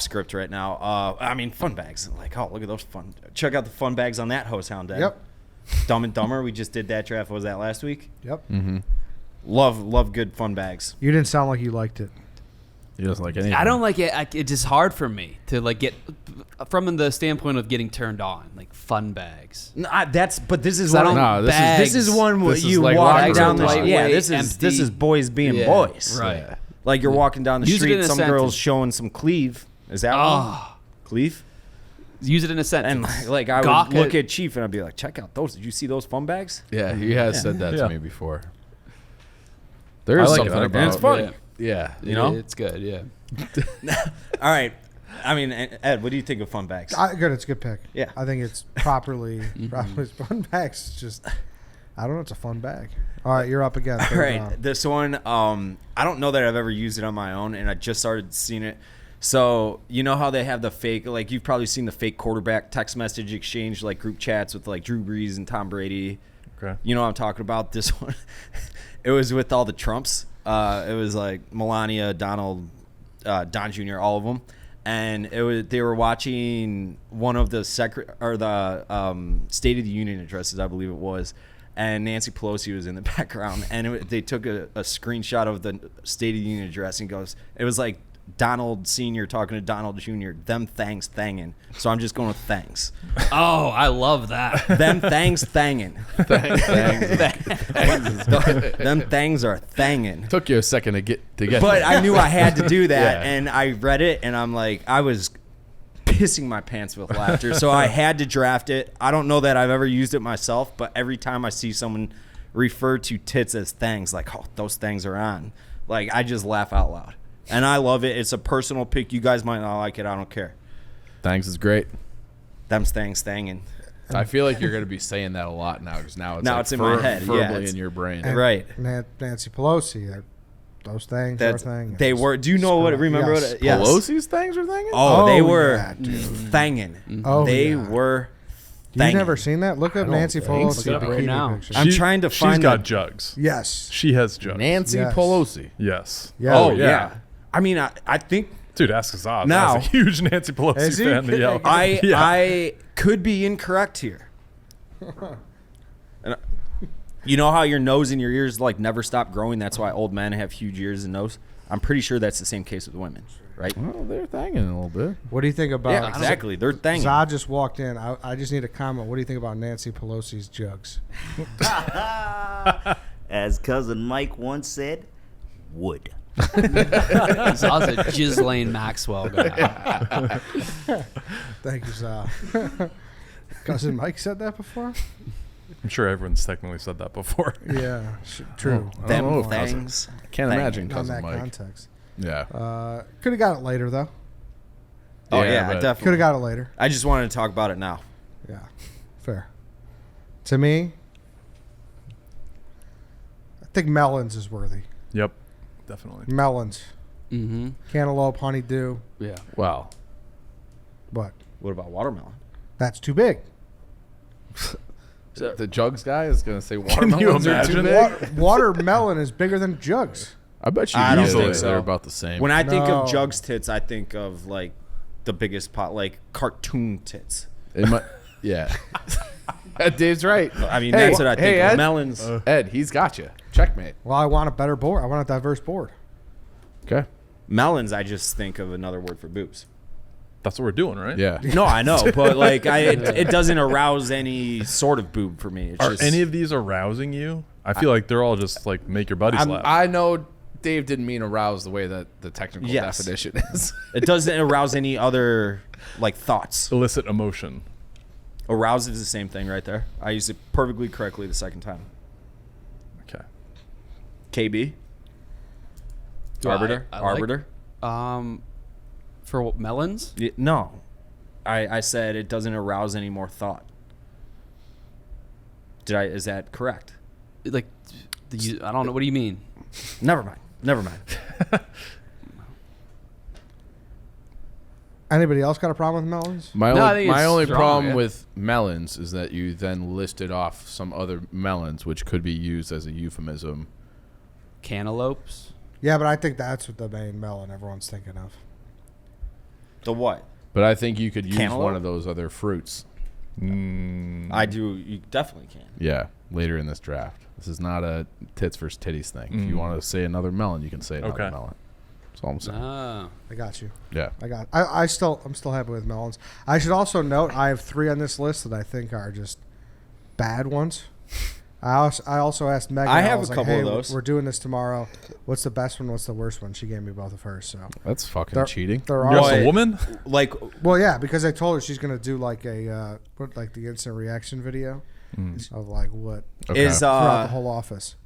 script right now. I mean, fun bags. Like, oh, look at those fun. Check out the fun bags on that hose hound. Dad. Yep. Dumb and Dumber. We just did that draft. What was that last week? Yep. Mm-hmm. Love good fun bags. You didn't sound like you liked it. He doesn't like anything. I don't like it. It's just hard for me to get from the standpoint of getting turned on, like fun bags. No, but this is I one. don't- No, this bags. is This is one where This is you like walk locker down room the talk. yeah. Lightweight, This is boys being Yeah, boys. right. Yeah. Like you're walking down the Use it in street, a some sentence. girls showing some cleave. Is that one? Oh, Cleave? use it in a And sentence. like I Gawk would look it. at Chief and I'd be like, check out those. Did you see those fun bags? Yeah, he has said that Yeah. to me before. There I is like it. something I like it. about And it's funny. Yeah. Yeah. You know? It's good. Yeah. All right. I mean, Ed, what do you think of fun bags? Good. It's a good pick. Yeah. I think it's properly fun bags. It's just, I don't know. It's a fun bag. All right, you're up again. All Third right, round. this one, I don't know that I've ever used it on my own, and I just started seeing it. So you know how they have the fake, like you've probably seen the fake quarterback text message exchange, like group chats with like Drew Brees and Tom Brady. Okay. You know what I'm talking about? This one, it was with all the Trumps. It was like Melania, Donald, Don Jr., all of them, and they were watching one of the State of the Union addresses, I believe it was. And Nancy Pelosi was in the background, and they took a screenshot of the State of the Union address and goes, it was like Donald Sr. talking to Donald Jr., them thangs thangin'. So I'm just going with thangs. Oh, I love that. Them thangs thangin'. Thanks. Them thangs are thangin'. Took you a second to get But there. I knew I had to do that, Yeah. and I read it, and I'm like, I was pissing my pants with laughter. So I had to draft it. I don't know that I've ever used it myself, but every time I see someone refer to tits as thangs, like, oh, those things are on, like, I just laugh out loud. And I love it. It's a personal pick. You guys might not like it. I don't care. Thanks is great. Them's things thangin'. I feel like you're going to be saying that a lot now because now it's, Now like it's in my head, yeah, firmly it's- in your brain. And Right. Nancy Pelosi. Those things are things. They were. Do you know what? Remember Yes. what? Yes. Pelosi's things are thinking? Oh, they Oh, were yeah, dude. thangin'. Oh, They yeah. were. You've thangin'. never seen that? Look up don't Nancy think Pelosi so. Look it up right bikini now. pictures. I'm trying to find She's got the- jugs. Yes. She has jugs. Nancy Yes. Pelosi. Yes. Yeah. Oh yeah. yeah. I mean, I think Dude, ask Azaz. Now- I was a huge Nancy Is Pelosi he? fan. Yeah. I could be incorrect here. And you know how your nose and your ears like never stop growing? That's why old men have huge ears and nose. I'm pretty sure that's the same case with women, right? Well, they're thinking a little bit. What do you think about? Yeah, exactly. They're thangin'. Zod just walked in. I just need a comment. What do you think about Nancy Pelosi's jugs? As cousin Mike once said, wood. So I was a Ghislaine Maxwell guy. Thank you, Zod. Cousin Mike said that before? I'm sure everyone's technically said that before. Yeah, true. I don't Them know if cousin- things. I can't Thing. imagine On cousin that Mike. context. Yeah. Could have got it later, though. Oh Yeah, yeah, but- Could definitely. have got it later. I just wanted to talk about it now. Yeah, fair. To me, I think melons is worthy. Yep. Definitely. Melons, Mm-hmm. cantaloupe, honeydew, Yeah. Wow. but What about watermelon? that's too big. The jugs guy is going to say you watermelons are too imagine? big. Watermelon is bigger than jugs. I bet you I don't easily think so. they're about the same. When I think No. of jugs tits, I think of like the biggest pot, like cartoon tits. It might, yeah. Dave's right. I mean, Hey, that's what I think hey, of. Ed. Melons. Ed, he's got you. Checkmate. Well, I want a better board. I want a diverse board. Okay. Melons, I just think of another word for boobs. That's what we're doing, right? Yeah. No, I know, but like, it doesn't arouse any sort of boob for me. It's Are just, any of these arousing you? I feel like they're all just like make your buddies laugh. I know Dave didn't mean arouse the way that the technical Yes. definition is. it doesn't arouse any other like thoughts. Elicit emotion. Arouse is the same thing right there. I used it perfectly correctly the second time. KB. Do Arbiter. I like- Arbiter. For what, melons? No, I said it doesn't arouse any more thought. Is that correct? Like, I don't know. What do you mean? Never mind. Anybody else got a problem with melons? My No, I only, think my it's only strong, problem yeah. with melons is that you then listed off some other melons, which could be used as a euphemism. Cantaloupes? Yeah, but I think that's what the main melon everyone's thinking of. The what? But I think you could use Cantaloupe? one of those other fruits. I do. You definitely can. Yeah, later in this draft. This is not a tits versus titties thing. If you want to say another melon, you can say another Okay. melon. That's all I'm saying. Oh. I got you. Yeah. I'm still happy with melons. I should also note I have 3 on this list that I think are just bad ones. I also asked Megan. I have was a couple hey, of those. We're doing this tomorrow. What's the best one? What's the worst one? She gave me both of hers. So That's fucking They're- cheating. there You're are. a woman? Like, Well, yeah, because I told her she's gonna do like a like the instant reaction video of like what Okay. is throughout the whole office.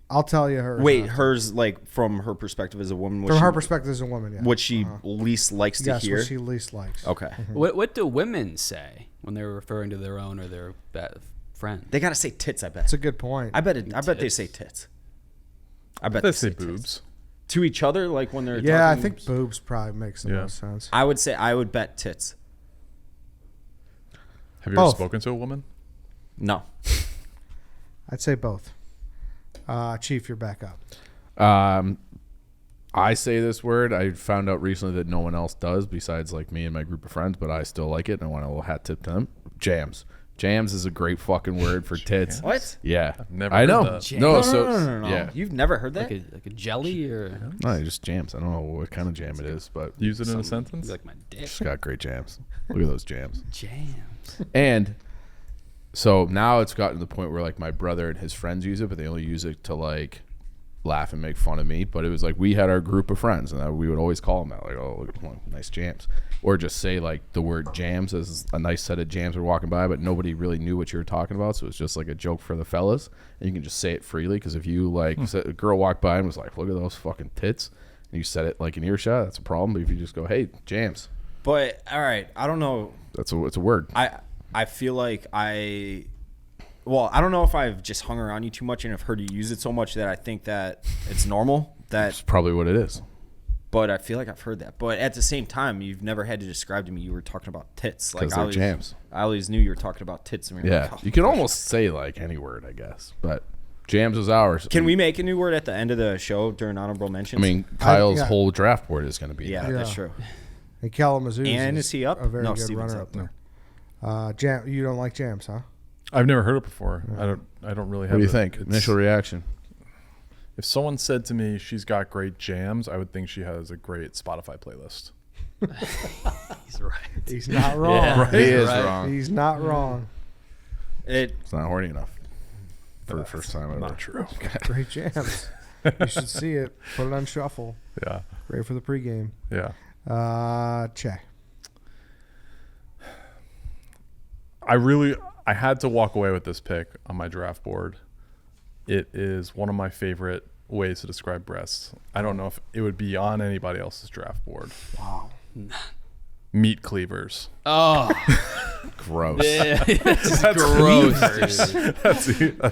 I'll tell you her. wait, hers like from her perspective as a woman. From her perspective as a woman, yeah. what she least likes to Yes, hear. what she least likes. Okay, What do women say when they're referring to their own or their friend? they gotta say tits. I bet. That's a good point. I bet they Tits. say tits. I bet They they say tits. boobs. To each other, like when they're Yeah, I talking. think boobs probably makes the Yeah. most sense. I would bet tits. Have you ever Both. spoken to a woman? No. I'd say both. Chief, you're back up. I say this word. I found out recently that no one else does besides like me and my group of friends, but I still like it and I want a little hat tip to them. Jams. Jams is a great fucking word for tits. What? Yeah. never I heard know. that. No, so no. yeah. You've never heard that? Like a jelly or No, just jams. I don't know what kind of jam it is, but Use it in a sentence? like my dick? it's got great jams. Look at those jams. Jams. And so now it's gotten to the point where like my brother and his friends use it, but they only use it to like laugh and make fun of me. But it was like we had our group of friends, and we would always call them that, like, "Oh, look at one, nice jams," or just say like the word jams as a nice set of jams were walking by, but nobody really knew what you were talking about, so it was just like a joke for the fellas, and you can just say it freely because if you like said, a girl walked by and was like, "Look at those fucking tits," and you said it like an earshot, that's a problem. But if you just go, "Hey, jams," But all right, I don't know. it's a word. I feel like I don't know if I've just hung around you too much and have heard you use it so much that I think that it's normal. That's probably what it is. But I feel like I've heard that. But at the same time, you've never had to describe to me you were talking about tits. Like 'Cause they're jams. I always knew you were talking about tits. And we were Yeah, like, oh, you can almost say like any word, I guess, but jams was ours. Can we make a new word at the end of the show during honorable mentions? I mean, Kyle's yeah. whole draft board is going to be yeah, that. that's Yeah. true. And Kalamazoo And is he up? A very No, good Steven's runner up. up there. Jam, you don't like jams, huh? I've never heard it before. I don't really have What do you it. think? It's- Initial reaction. If someone said to me she's got great jams, I would think she has a great Spotify playlist. He's right. He's not wrong. Yeah. He is Right. wrong. He's not wrong. It's not horny enough for the first time ever. Not true. Great jams. You should see it. Put it on shuffle. Yeah. Great for the pregame. Yeah. Check. I had to walk away with this pick on my draft board. It is one of my favorite ways to describe breasts. I don't know if it would be on anybody else's draft board. Wow. Meat cleavers. Oh, Gross. yeah, that's gross. Dude. That's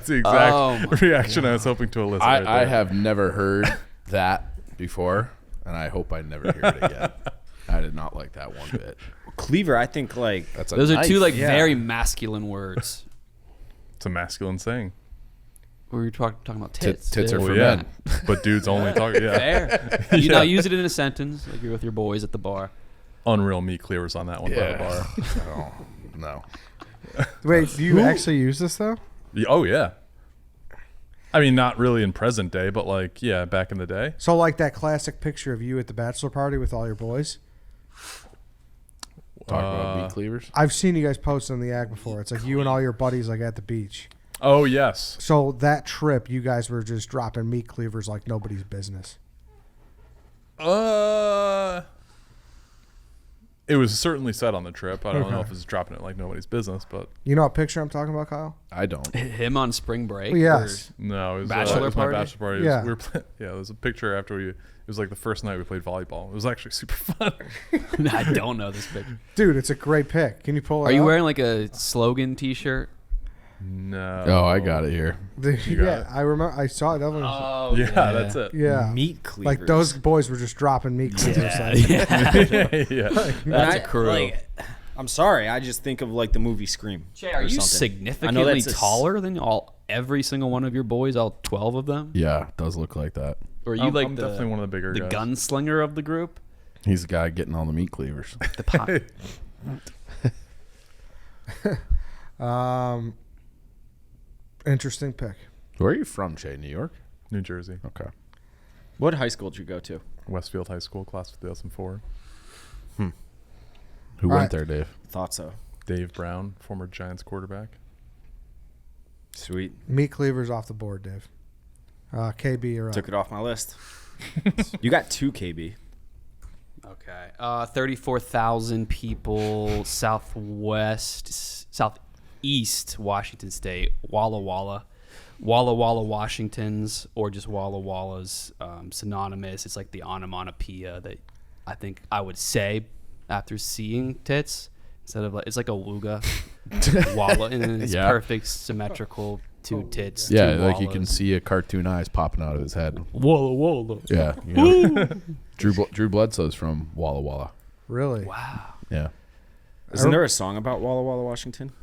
the exact Oh my reaction I was hoping to elicit. right I there. have never heard that before, and I hope I never hear it again. I did not like that one bit. Cleaver, I think like That's a Those are knife. two like yeah. very masculine words. It's a masculine saying. We were talking about tits. Tits are Well, for yeah. men. But dudes only talk. Yeah. Fair. You know, use it in a sentence like you're with your boys at the bar. Unreal meat cleavers on that one by the bar. Oh, no. Wait, do you actually use this though? Oh yeah. I mean, not really in present day, but like, yeah, back in the day. So like that classic picture of you at the bachelor party with all your boys. Talk about meat cleavers. I've seen you guys post on the ag before. It's like you and all your buddies like at the beach. Oh yes. So that trip, you guys were just dropping meat cleavers like nobody's business. It was certainly said on the trip. I don't know Okay. if it's dropping it like nobody's business, but You know what picture I'm talking about, Kyle? I don't. Him on spring break. Well, yes. no, it was, Bachelor it was my party? bachelor party. Yeah. We were yeah, it was a picture after it was like the first night we played volleyball. It was actually super fun. I don't know this picture. Dude, it's a great pic. Can you pull it Are you up? wearing like a slogan T-shirt? No. Oh, I got it here. Dude, You got yeah, it. I remember. I saw it. That was, Oh, Yeah, that's it. yeah. Meat cleavers. Like those boys were just dropping meat cleavers. Yeah, like- yeah. yeah. That's And a crew. I'm sorry. I just think of like the movie Scream. Jay, are or you something. significantly that's a taller than every single one of your boys, all 12 of them? Yeah, it does look like that. Or are you I'm like the, definitely one of the bigger the guys. gunslinger of the group? He's the guy getting all the meat cleavers. The pop. Interesting pick. Where are you from, Cheah? New York? New Jersey, Okay. What high school did you go to? Westfield High School, class of 2004. Who All went right. there, Dave? Thought so. Dave Brown, former Giants quarterback. Sweet. Meat cleavers off the board, Dave. KB, you're up. Took it off my list. You got 2 KB. Okay. 34,000 people, southeast Washington State, Walla Walla. Walla Walla Washingtons, or just Walla Walla's, synonymous. It's like the onomatopoeia that I think I would say after seeing tits, instead of like, it's like a wooga. Walla, and it's Yeah. perfect symmetrical two tits. Yeah, two like you can wallas. see a cartoon eyes popping out of his head. Walla Walla. Yeah. You know. Drew Bledsoe's from Walla Walla. Really? Wow. Yeah. Isn't there a song about Walla Walla, Washington?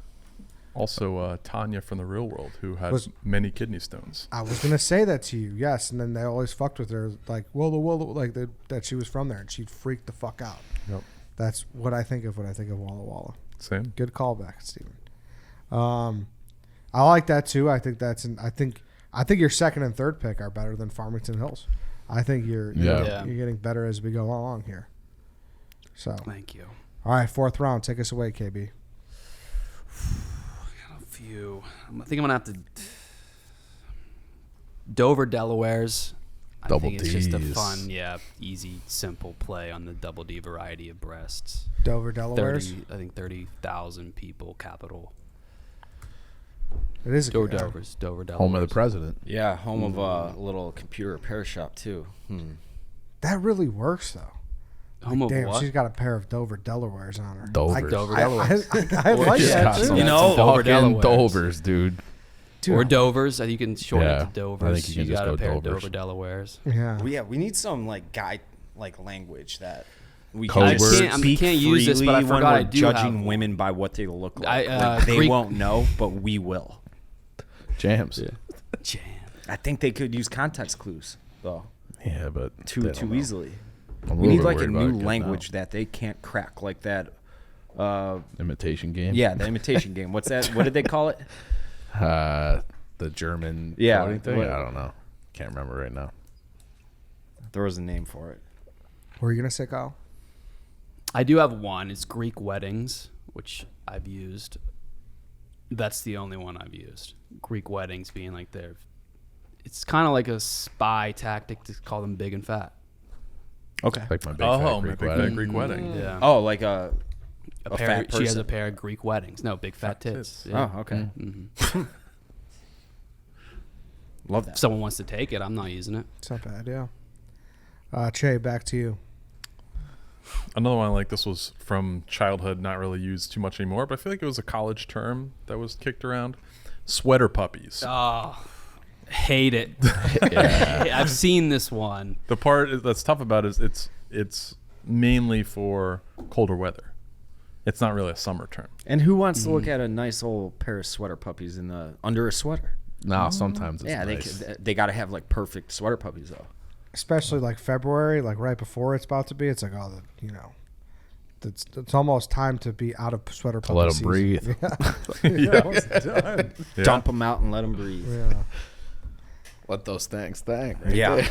Also, Tanya from the Real World, who had Was- many kidney stones. I was gonna say that to you, yes, and then they always fucked with her, like Walla Walla, like that she was from there, and she'd freak the fuck out. Yep. That's what I think of when I think of Walla Walla. Same. Good callback, Steven. I like that too. I think I think your second and third pick are better than Farmington Hills. I think you're Yeah. getting better as we go along here. So, Thank you. all right, fourth round, take us away, KB. Few. I think I'm gonna have to. Dover Delaware's. I Double think it's just a Ds. fun, easy, simple play on the double D variety of breasts. Dover, Delaware's. 30,000 people, capital. It is a Dover good- Delaware's. Dover Delaware's. Home of the president. Yeah, home of a little computer repair shop, too. That really works though. Home of Damn, what? she's got a pair of Dover Delawares on her. Dovers. Dover I Delaware's. I like Just that got too. some You know, Dover fucking Delaware's. Dovers, dude. Dude, Or Dovers. You can shorten Yeah, it to Dovers. I think you can just got a go pair Dovers. of Dover Delaware's. Yeah. Well, yeah, we need some language that we Code can just words. I speak can't use this, but I freely when forgot we're I do judging have women by what they look like. I, Like, they Greek- won't know, but we will. Jams. Yeah. Yeah, Jam. I think they could use context clues though but they too don't know. easily. I'm We little need bit like a worried about new it getting language that they can't crack, like that. out. Imitation game. Yeah, the imitation game. What's that? What did they call it? The German Yeah, coding thing. what- I don't know. Can't remember right now. There was a name for it. What were you gonna say, Kyle? I do have one. It's Greek weddings, which I've used. That's the only one I've used. Greek weddings being like they're. It's kind of like a spy tactic to call them big and fat. Okay. Like my big Oh, fat my Greek big wedding. fat Greek wedding. Yeah. Oh, like a pair, fat she has person. a pair of Greek weddings. No, big fat tits. tits. Yeah. Oh, okay. Mhm. Love If that. someone wants to take it, I'm not using it. It's not bad, yeah. Che, back to you. Another one I like, this was from childhood, not really used too much anymore, but I feel like it was a college term that was kicked around. Sweater puppies. Oh, hate it. Yeah. I've seen this one. The part that's tough about it is it's mainly for colder weather. It's not really a summer term. And who wants to look at a nice old pair of sweater puppies in the under a sweater? No, sometimes it's Yeah, nice. they got to have like perfect sweater puppies though. Especially like February, like right before it's about to be. It's like, it's almost time to be out of sweater puppy let 'em season. breathe. Yeah. Almost done. Yeah. Dump them out and let them breathe. Yeah. Let those things thang. Yeah.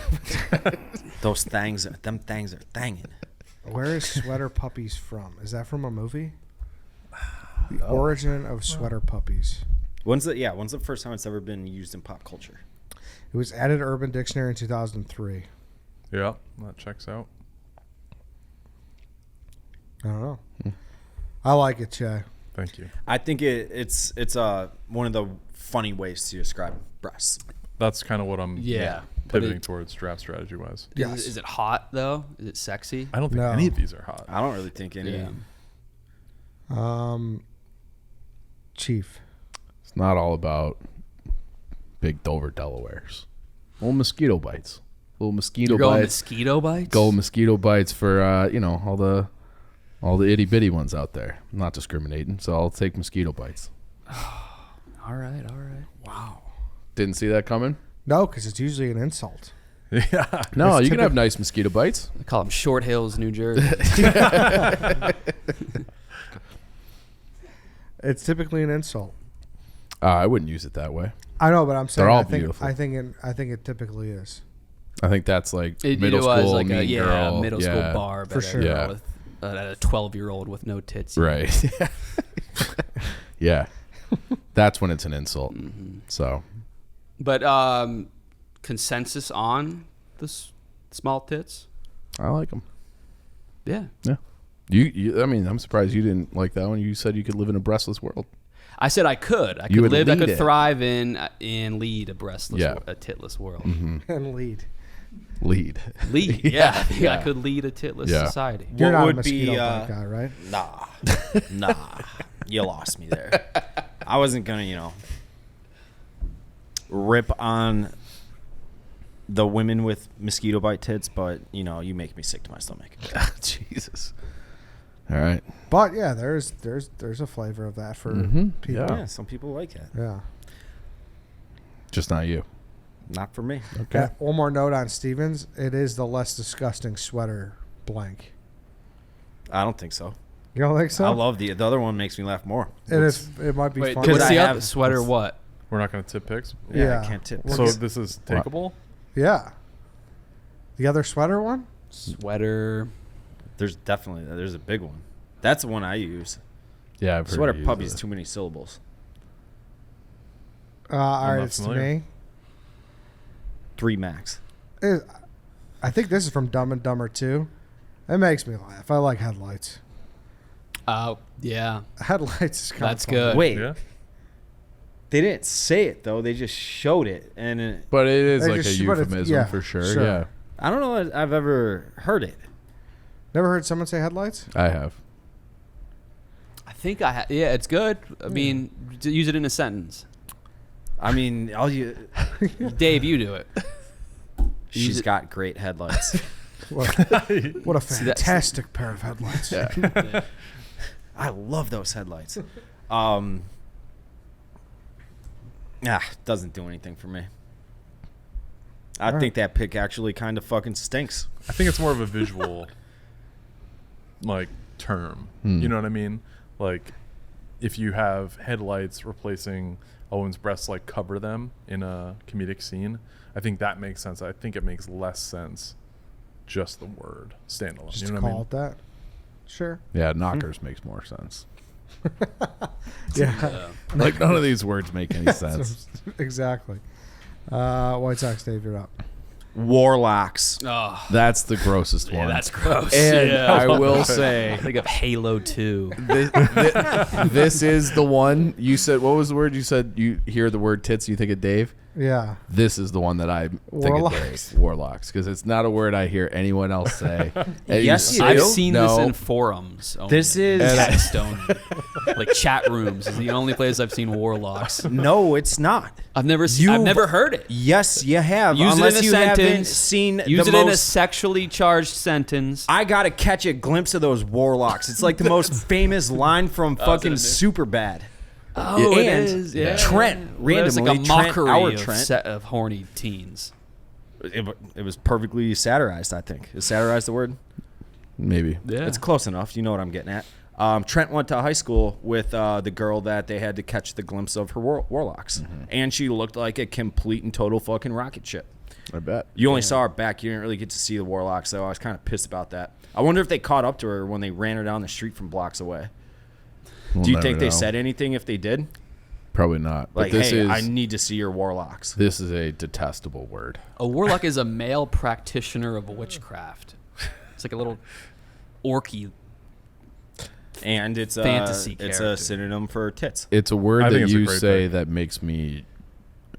Those things, them things are thanging. Where is Sweater Puppies from? Is that from a movie? The origin of Sweater Puppies. When's the first time it's ever been used in pop culture? It was added to Urban Dictionary in 2003. Yeah, that checks out. I don't know. I like it, Cheah. Thank you. I think it's one of the funny ways to describe breasts. That's kind of what I'm pivoting it- towards draft strategy wise. Yes. Is it hot though? Is it sexy? I don't think No. any of these are hot. I don't really think any. Yeah. Chief. It's not all about big Dover Delawares. Little mosquito bites. Little mosquito You're going bites. mosquito bites? Go mosquito bites for all the itty bitty ones out there. I'm not discriminating, so I'll take mosquito bites. All right. Wow. Didn't see that coming? No, because it's usually an insult. Yeah. No, you can have nice mosquito bites. I call them Short Hills, New Jersey. It's typically an insult. I wouldn't use it that way. I know, but I'm saying They're all I think beautiful. I think it typically is. I think that's like It middle was school like mean girl. middle yeah. school bar, For sure. Yeah. With a 12-year-old with no tits. Right. Yeah. That's when it's an insult. Mm-hmm. So, But consensus on the small tits? I like them. Yeah. Yeah. You I mean, I'm surprised you didn't like that one. You said you could live in a breastless world. I said I could. I You could would live. I lead could it. thrive in and lead a breastless, Yeah. a titless world. And lead. Lead. Lead. Yeah. I think I Yeah. could lead a titless Yeah. society. You're What not a would mosquito be, bite guy, right? Nah. You lost me there. I wasn't gonna, rip on the women with mosquito bite tits, but you make me sick to my stomach. Jesus. All right. But yeah, there's a flavor of that for people. Yeah. Yeah, some people like it. Yeah. Just not you. Not for me. Okay. Yeah, one more note on Stevens. It is the less disgusting sweater blank. I don't think so. You don't think so? I love the other one makes me laugh more. It might be Wait, fun. Because what's I the have- other sweater? What? We're not going to tip picks. Yeah. I can't tip. Well, So Looks- this is takeable? Yeah. The other sweater one? Sweater. There's a big one. That's the one I use. Yeah, I've heard Sweater you use puppy's it. too many syllables. All not right, it's to familiar. me. 3 max. I think this is from Dumb and Dumber 2. It makes me laugh. I like headlights. Yeah. Headlights is kind That's of fun. good. Wait, Yeah. they didn't say it though. They just showed it, and But it is They like a just- but it's- euphemism yeah, for sure. sure. Yeah, I don't know if I've ever heard it. Never heard someone say headlights? I have. I think yeah, it's good. I mean, use it in a sentence. I mean, all you. Dave, you do it. She's got great headlights. What a that's- fantastic pair of headlights. I love those headlights. Doesn't do anything for me. I All think that pick actually kind of fucking stinks. I think it's more of a visual term. You know what I mean? Like if you have headlights replacing a woman's breasts, cover them in a comedic scene, I think that makes sense. I think it makes less sense just the word standalone. Just you to know what I call mean? it that. Sure. Yeah, knockers makes more sense. Yeah. Like none of these words make any sense. Exactly. White Sox, Dave, you're up. Warlocks. Oh, That's the grossest yeah, one. that's gross. And yeah. I will say, Think of Halo 2. this is the one you said. What was the word you said? You hear the word tits, you think of Dave. Yeah. This is the one that I think Warlocks. of Dave. Warlocks, because it's not a word I hear anyone else say. And Yes, you I've do? seen No. this in forums. Only. This is- text only. Like chat rooms is the only place I've seen warlocks. No, it's not. I've never You've- heard it. Yes, you have. Use unless it in a you sentence. haven't seen Use the it in a most. sexually charged sentence. I gotta catch a glimpse of those warlocks. It's like the most famous line from fucking it? Superbad. Oh, and it is. Yeah. Trent, Well, it's like a randomly, Trent, mockery our of, Trent. of horny teens. It was perfectly satirized, I think. Is satirized the word? Maybe. Yeah. It's close enough. You know what I'm getting at. Trent went to high school with the girl that they had to catch the glimpse of her warlocks. And she looked like a complete and total fucking rocket ship. I bet. You only saw her back. You didn't really get to see the warlocks, so I was kind of pissed about that. I wonder if they caught up to her when they ran her down the street from blocks away. We'll Do you never think they know. said anything if they did? Probably not. Like, but this hey, is I need to see your warlocks. this is a detestable word. A warlock is a male practitioner of witchcraft. It's like a little orky and it's fantasy it's a character. synonym for tits. It's a word I think that it's a you great say pick. that makes me.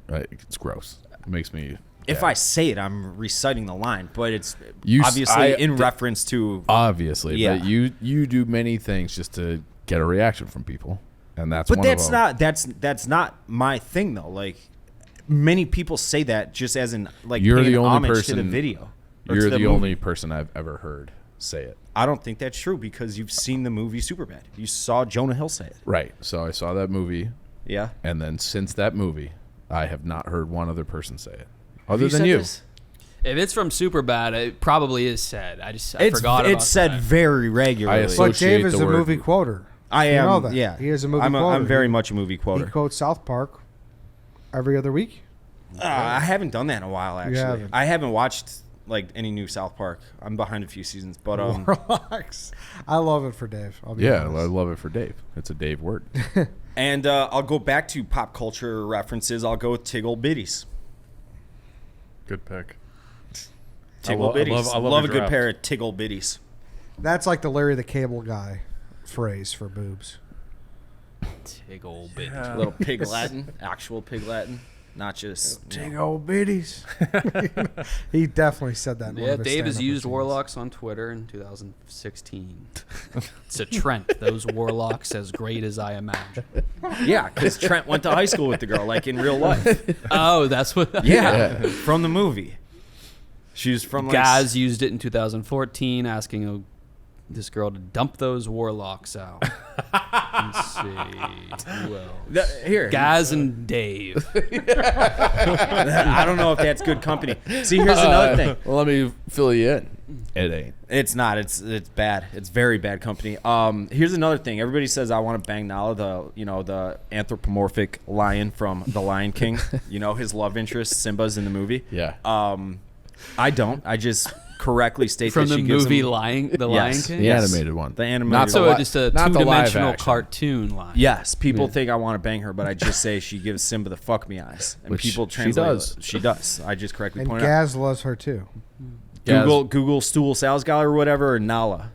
It's gross. It makes me. If gag. I say it, I'm reciting the line, but it's You s- obviously I- in reference to. Obviously, Yeah. but you do many things just to get a reaction from people, and that's But one that's of them. not that's not my thing though. Like many people say that just as in like You're paying the only homage person. to the video. or You're to the movie. only person I've ever heard say it. I don't think that's true because you've seen the movie Superbad. You saw Jonah Hill say it. Right. So I saw that movie, Yeah. and then since that movie, I have not heard one other person say it, other Have than said you. this? If it's from Superbad, it probably is said. I It's forgot about it's said that. very regularly. I But associate Dave is the a word- movie quoter. I You am. know that. Yeah, He is a movie I'm quoter. very much a movie He quoter. quotes South Park every other week. I haven't done that in a while. Actually, haven't. I haven't watched like any new South Park. I'm behind a few seasons, but Relax. I love it for Dave. I'll be Yeah, I honest. love it for Dave. It's a Dave word. and I'll go back to pop culture references. I'll go with Tiggle Bitties. Good pick. Tiggle I Bitties. love Love a your good draft. pair of Tiggle Bitties. That's like the Larry the Cable Guy phrase for boobs. Tiggle bit. Yeah. Little pig Latin, actual pig Latin, not just. Big old biddies. He definitely said that. In one Yeah, of his Dave has stand-up used routines. warlocks on Twitter in 2016. It's a trend. Those warlocks as great as I imagine. Yeah, because Trent went to high school with the girl, like in real life. Oh, that's what. Yeah, from the movie. She was from like, Gaz used it in 2014, asking this girl to dump those warlocks out. Let's see. Who else? Here. Gaz and Dave. I don't know if that's good company. See, here's another thing. Well, let me fill you in. It ain't. It's not. It's bad. It's very bad company. Here's another thing. Everybody says I want to bang Nala, the anthropomorphic lion from The Lion King. His love interest Simba's in the movie. Yeah. I don't. I just correctly state From that the she gives movie him, Lion Yes. King? the yes. animated one. The animated Not So the li- just a not the live two-dimensional action. cartoon line. Yes, people think I want to bang her, but I just say she gives Simba the fuck me eyes, and Which people she translate. does. She does. I just correctly And point out. Gaz loves her too. Gaz- Google Stool Salzgal or whatever, or Nala,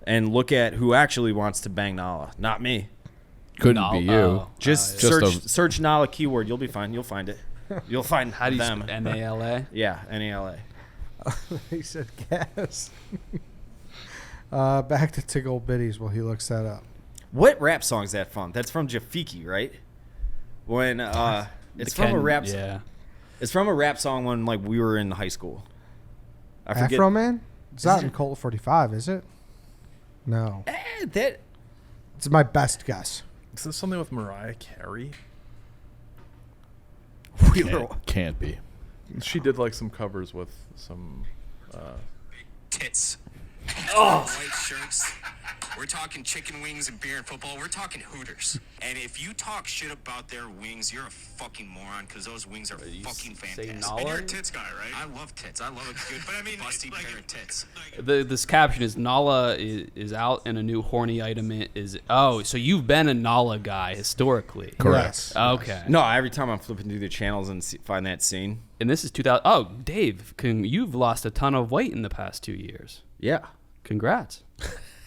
and look at who actually wants to bang Nala. Not me. Couldn't be you. Oh, Just Just search Nala keyword. You'll be fine. You'll find it. You'll find How do you them. Nala? Yeah, NALA. He said Gaz. Back to Tiggle Bitties while he looks that up. What rap song is that from? That's from Jafiki, right? When it's from a rap. Yeah. It's from a rap song when like we were in high school. I forget. Afro Man? It's not in Colt 45, is it? No. That It's my best guess. Is this something with Mariah Carey? we were. Can't be. She did like some covers with some. Tits. White shirts. We're talking chicken wings and beer and football. We're talking Hooters. And if you talk shit about their wings, you're a fucking moron because those wings are fucking fantastic. Nala? And you're a tits guy, right? I love tits. I love a good, but I mean, busty pair of tits. This caption is Nala is out and a new horny item is. Oh, so you've been a Nala guy historically. Correct. Yes. Okay. No, every time I'm flipping through the channels and find that scene. And this is 2000. Oh, Dave, you've lost a ton of weight in the past 2 years. Yeah. Congrats.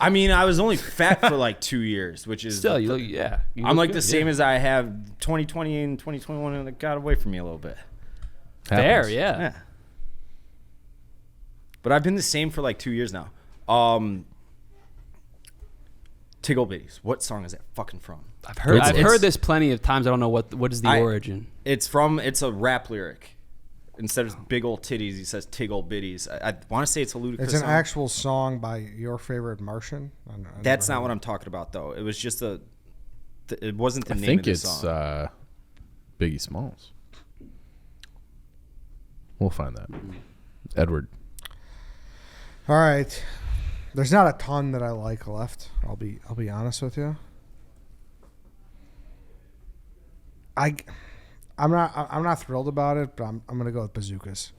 I mean, I was only fat for like 2 years, which is Still, you look, yeah. you I'm look like good, the same yeah. as I have 2020 and 2021, and it got away from me a little bit. Fair, Happens. yeah. Yeah. But I've been the same for like 2 years now. Tiggle Bitties. What song is that fucking from? I've heard. I've It's- heard this plenty of times. I don't know what is the origin. It's a rap lyric. Instead of big old titties, he says Tiggle Bitties. I want to say it's a ludicrous It's an song. actual song by your favorite Martian. That's not what I'm talking about, though. It was just it wasn't the I name think of the it's song. Biggie Smalls. We'll find that. Edward. All right. There's not a ton that I like left. I'll be honest with you. I'm not thrilled about it, but I'm gonna go with bazookas.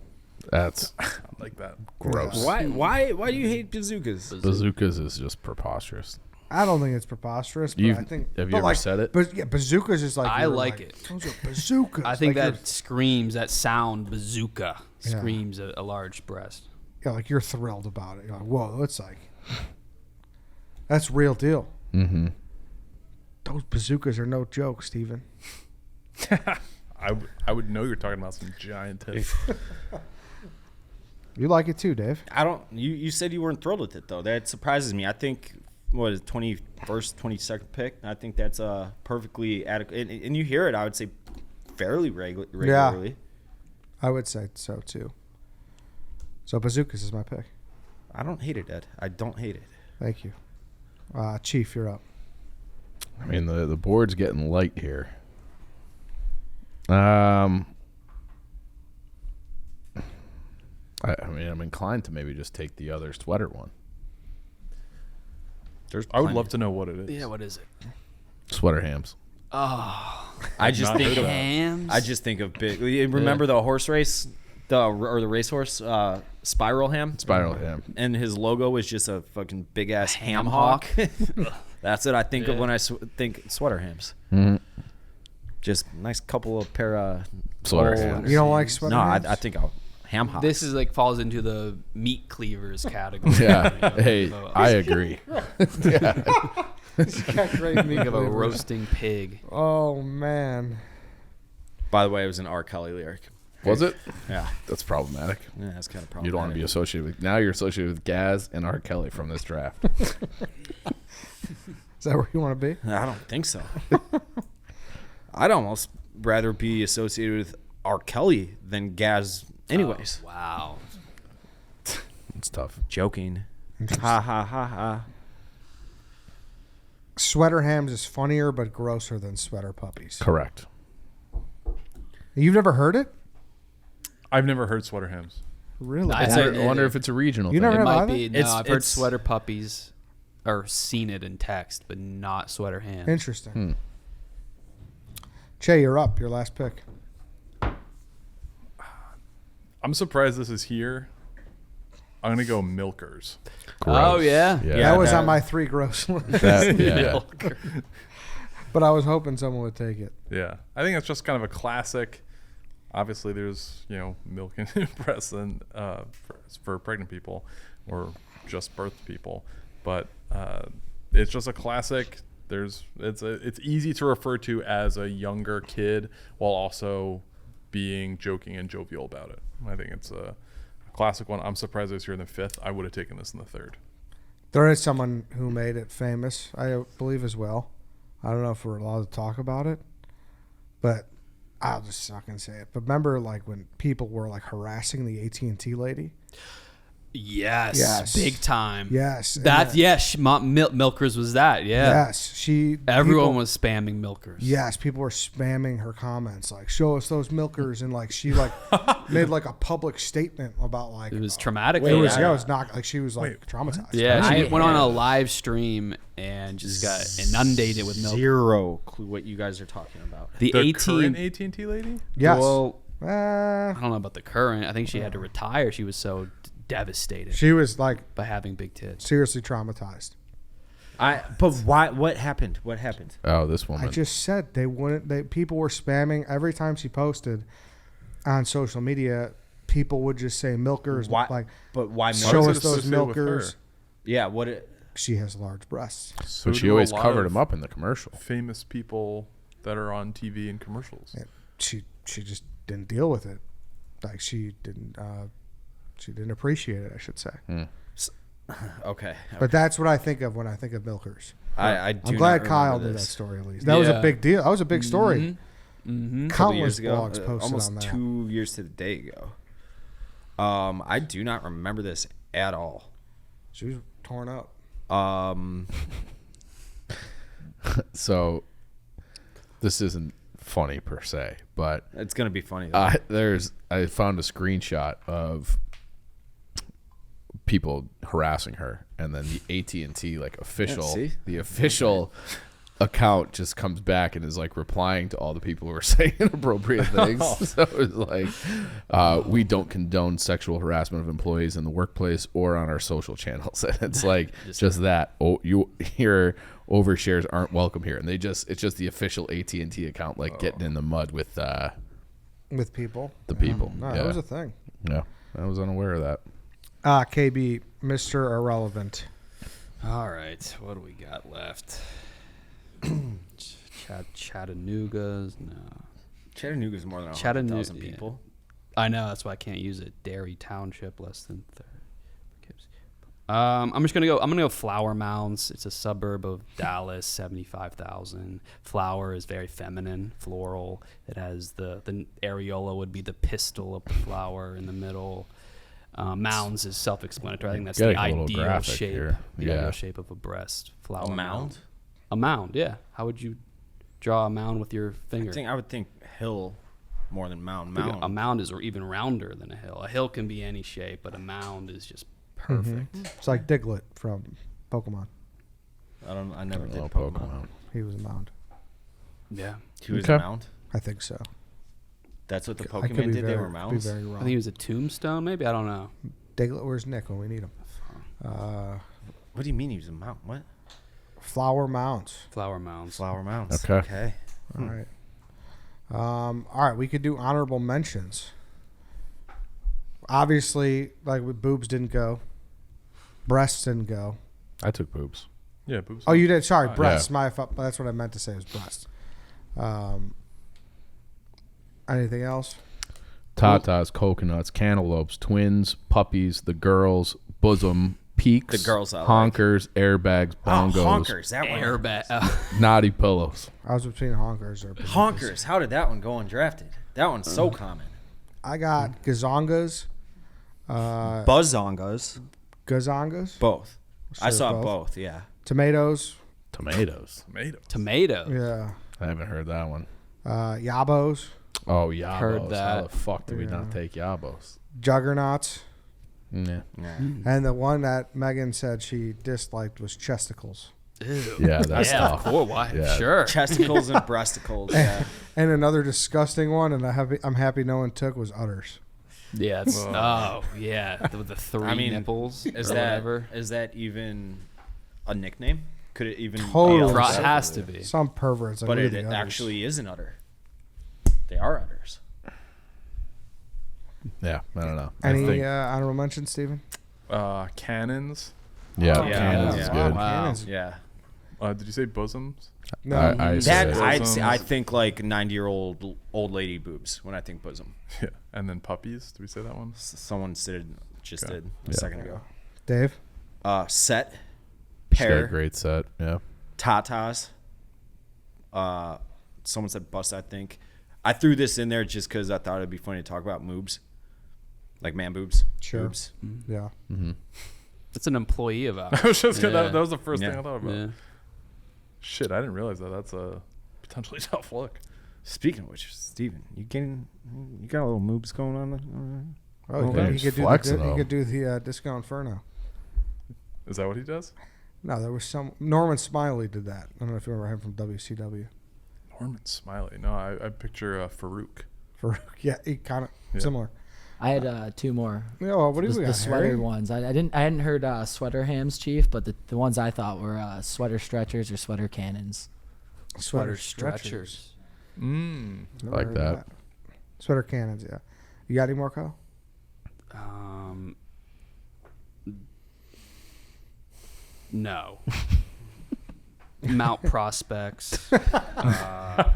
That's I like that. gross. Why do you hate bazookas? Bazookas is just preposterous. I don't think it's preposterous, but You've- I think. have you but ever said it? But yeah, bazookas is like. I you're like it. Those are bazookas. I think like you're- that screams, that sound, bazooka, Yeah. screams a large breast. Yeah, like you're thrilled about it. You're like, whoa, that's real deal. Mm-hmm. Those bazookas are no joke, Steven. I would know you're talking about some giant tits. You like it too, Dave. I don't. You said you weren't thrilled with it though. That surprises me. I think what is 21st, 22nd pick. I think that's perfectly adequate. And you hear it. I would say fairly regularly. I would say so too. So bazookas is my pick. I don't hate it, Ed. I don't hate it. Thank you. Chief, you're up. I mean, the board's getting light here. I mean, I'm inclined to maybe just take the other sweater one. I would love to know what it is. Yeah, what is it? Sweater hams. Oh, I just Not think heard of of that. hams. I just think of big. Remember the horse race, the racehorse Spiral Ham. Spiral ham. And his logo was just a fucking big ass ham hawk. That's what I think of when I think sweater hams. Mm-hmm. Just nice couple of pair of Sweater old- hams. You don't like sweater No, hams? I think I'll ham hock. This is like falls into the meat cleavers category. Yeah. You know, Hey, of I agree. Yeah. think of a roasting pig. Oh man. By the way, it was an R. Kelly lyric. Was it? Yeah, That's problematic. yeah, that's kind of problematic. You don't want to be associated with. Now you're associated with Gaz and R. Kelly from this draft. Is that where you want to be? I don't think so. I'd almost rather be associated with R. Kelly than Gaz. Anyways, Oh, wow. It's tough. joking. Ha ha ha ha. Sweater hams is funnier but grosser than sweater puppies. Correct. You've never heard it? I've never heard sweater hams. Really? I Wonder if it's a regional You thing. never It have might either? be. No, It's- I've heard it's- sweater puppies or seen it in text, but not sweater hams. Interesting. Che, you're up. Your last pick. I'm surprised this is here. I'm gonna go milkers. Oh, yeah. Yeah. That was that- on my 3 gross list. That- yeah. But I was hoping someone would take it. Yeah, I think it's just kind of a classic. Obviously, there's milk and breasts and for pregnant people or just birthed people, but it's just a classic. It's easy to refer to as a younger kid while also being joking and jovial about it. I think it's a classic one. I'm surprised it's here in the 5th. I would have taken this in the 3rd. There is someone who made it famous, I believe, as well. I don't know if we're allowed to talk about it, but I'll just fucking say it. But remember, like, when people were, like, harassing the AT&T lady? Yes. Yes. Big time. Yes. That's, yes. Milkers was that. Yeah. Yes. Everyone people- was spamming milkers. Yes, people were spamming her comments, like, show us those milkers. And, like, she, like, made, like, a public statement about, like. It was traumatic. It for was, her. yeah, it was not, like, she was, like, traumatized. Yeah, she went on a live stream and just got inundated with milk. Zero clue what you guys are talking about. The The 18. current AT&T lady. Yes. Well, I don't know about the current. I think she had to retire. She was so devastated She was, like, by having big tits. seriously traumatized. but why? What happened? What happened? Oh, this woman. I just said they wouldn't. People were spamming every time she posted on social media. People would just say milkers, Why? like But why? show is us it those associated with her? milkers. Yeah. What? She has large breasts. So but she do a always lot covered of him up in the commercial. Famous people that are on TV and commercials. And she just didn't deal with it. Like she didn't appreciate it, I should say. Okay. But that's what I think of when I think of milkers. I do I'm not glad remember Kyle knew that this. story at least. That was a Yeah. big deal. That was a big story. Mm-hmm. Couple Countless years ago, blogs posted almost on that. 2 years to the day ago. I do not remember this at all. She was torn up. So this isn't funny per se, but It's gonna be funny. Though. I found a screenshot of people harassing her, and then the AT&T like official, see? the official account just comes back and is like replying to all the people who are saying inappropriate things. So it's like, we don't condone sexual harassment of employees in the workplace or on our social channels. And it's like just that. Oh, your overshares aren't welcome here, and it's just the official AT&T account like getting in the mud with People. the people. No, yeah. that was a thing. Yeah, I was unaware of that. KB, Mr. Irrelevant. All right, what do we got left? Chattanooga's no. Chattanooga's more than Chattanooga 100,000 people. I know, that's why I can't use it. Dairy Township, less than 30. I'm gonna go Flower Mounds. It's a suburb of Dallas, 75,000. Flower is very feminine, floral. It has the areola would be the pistil of the flower in the middle. Mounds is self-explanatory. I think that's the Getting a little ideal graphic shape. here. The Yeah. ideal shape of a breast. Flower A mound? A mound, yeah. How would you draw a mound with your finger? I would think hill more than mound. I think a mound is even rounder than a hill. A hill can be any shape, but a mound is just perfect. It's like Diglett from Pokemon. I never did Little Pokemon. He was a mound. Yeah. He was Okay. a mound? I think so. That's what the I could Pokemon be did? They very- were mounds? Be very I wrong. think he was a tombstone, maybe. I don't know. Diglett, where's Nick when we need him? What do you mean he was a mound? What? Flower Mounds. Flower mounds. Flower mounds. Okay. All right. All right, we could do honorable mentions. Obviously, like with boobs didn't go. Breasts didn't go. I took boobs. Yeah, boobs. Oh, you did. Sorry, Yeah. breasts. That's what I meant to say was breasts. Anything else? Tatas, coconuts, cantaloupes, twins, puppies, the girls, bosom, peaks, The girls I like. honkers, airbags, bongos, Oh, honkers. That one. Airbag. naughty pillows. I was between honkers or Honkers. How did that one go undrafted? That one's so common. I got gazongas. Buzzongas. Gazongas. Both. I So saw both? both. Yeah. Tomatoes. Tomatoes. Tomato. Tomato. Yeah. I haven't heard that one. Yabos. Oh, yabos. Heard How that. the fuck did we not take yabos? Juggernauts. Yeah. And the one that Megan said she disliked was chesticles. Yeah, that's Yeah, of tough. course. Why? Yeah. Sure. Chesticles and breasticles. Yeah. And another disgusting one, and I'm happy no one took, was udders. Yeah. It's, oh, yeah. The three nipples Is or that whatever. is that even a nickname? Could it even Totally. be Pro- else? it has to be. Some perverts. Like, But look it at the udders. actually is an udder. They are udders. Yeah, I don't know. Any honorable mentions, Steven? Cannons. Yeah, yeah, cannons yeah. is Wow, good. cannons. Yeah. Did you say bosoms? No. I That say- I think like 90-year-old old lady boobs when I think bosom. Yeah. And then puppies. Did we say that one? Someone just Okay. did a second ago. Dave? Set, She's got a pair, great set. Yeah. tatas. Someone said bust. I think I threw this in there just because I thought it'd be funny to talk about moobs, like man boobs. Sure. Boobs. Yeah. It's an employee of ours. I was just gonna, Yeah. that was the first Yeah. thing I thought about. Yeah. Shit, I didn't realize that. That's a potentially tough look. Speaking of which, Steven, you got a little moobs going on. Oh, he's he could flexing, he though. could do the Disco Inferno. Is that what he does? No, there was some. Norman Smiley did that. I don't know if you remember him from WCW. Norman Smiley. No, I picture Farouk. Yeah, he kind of Yeah. similar. I had two more. Yeah, well, what do we The got? sweater Harry? ones. I hadn't heard sweater hams, Chief, but the ones I thought were sweater stretchers or sweater cannons. Sweater stretchers. Mm. Never Like heard that. of Sweater cannons. Yeah. You got any more, Kyle? No. Mount Prospects,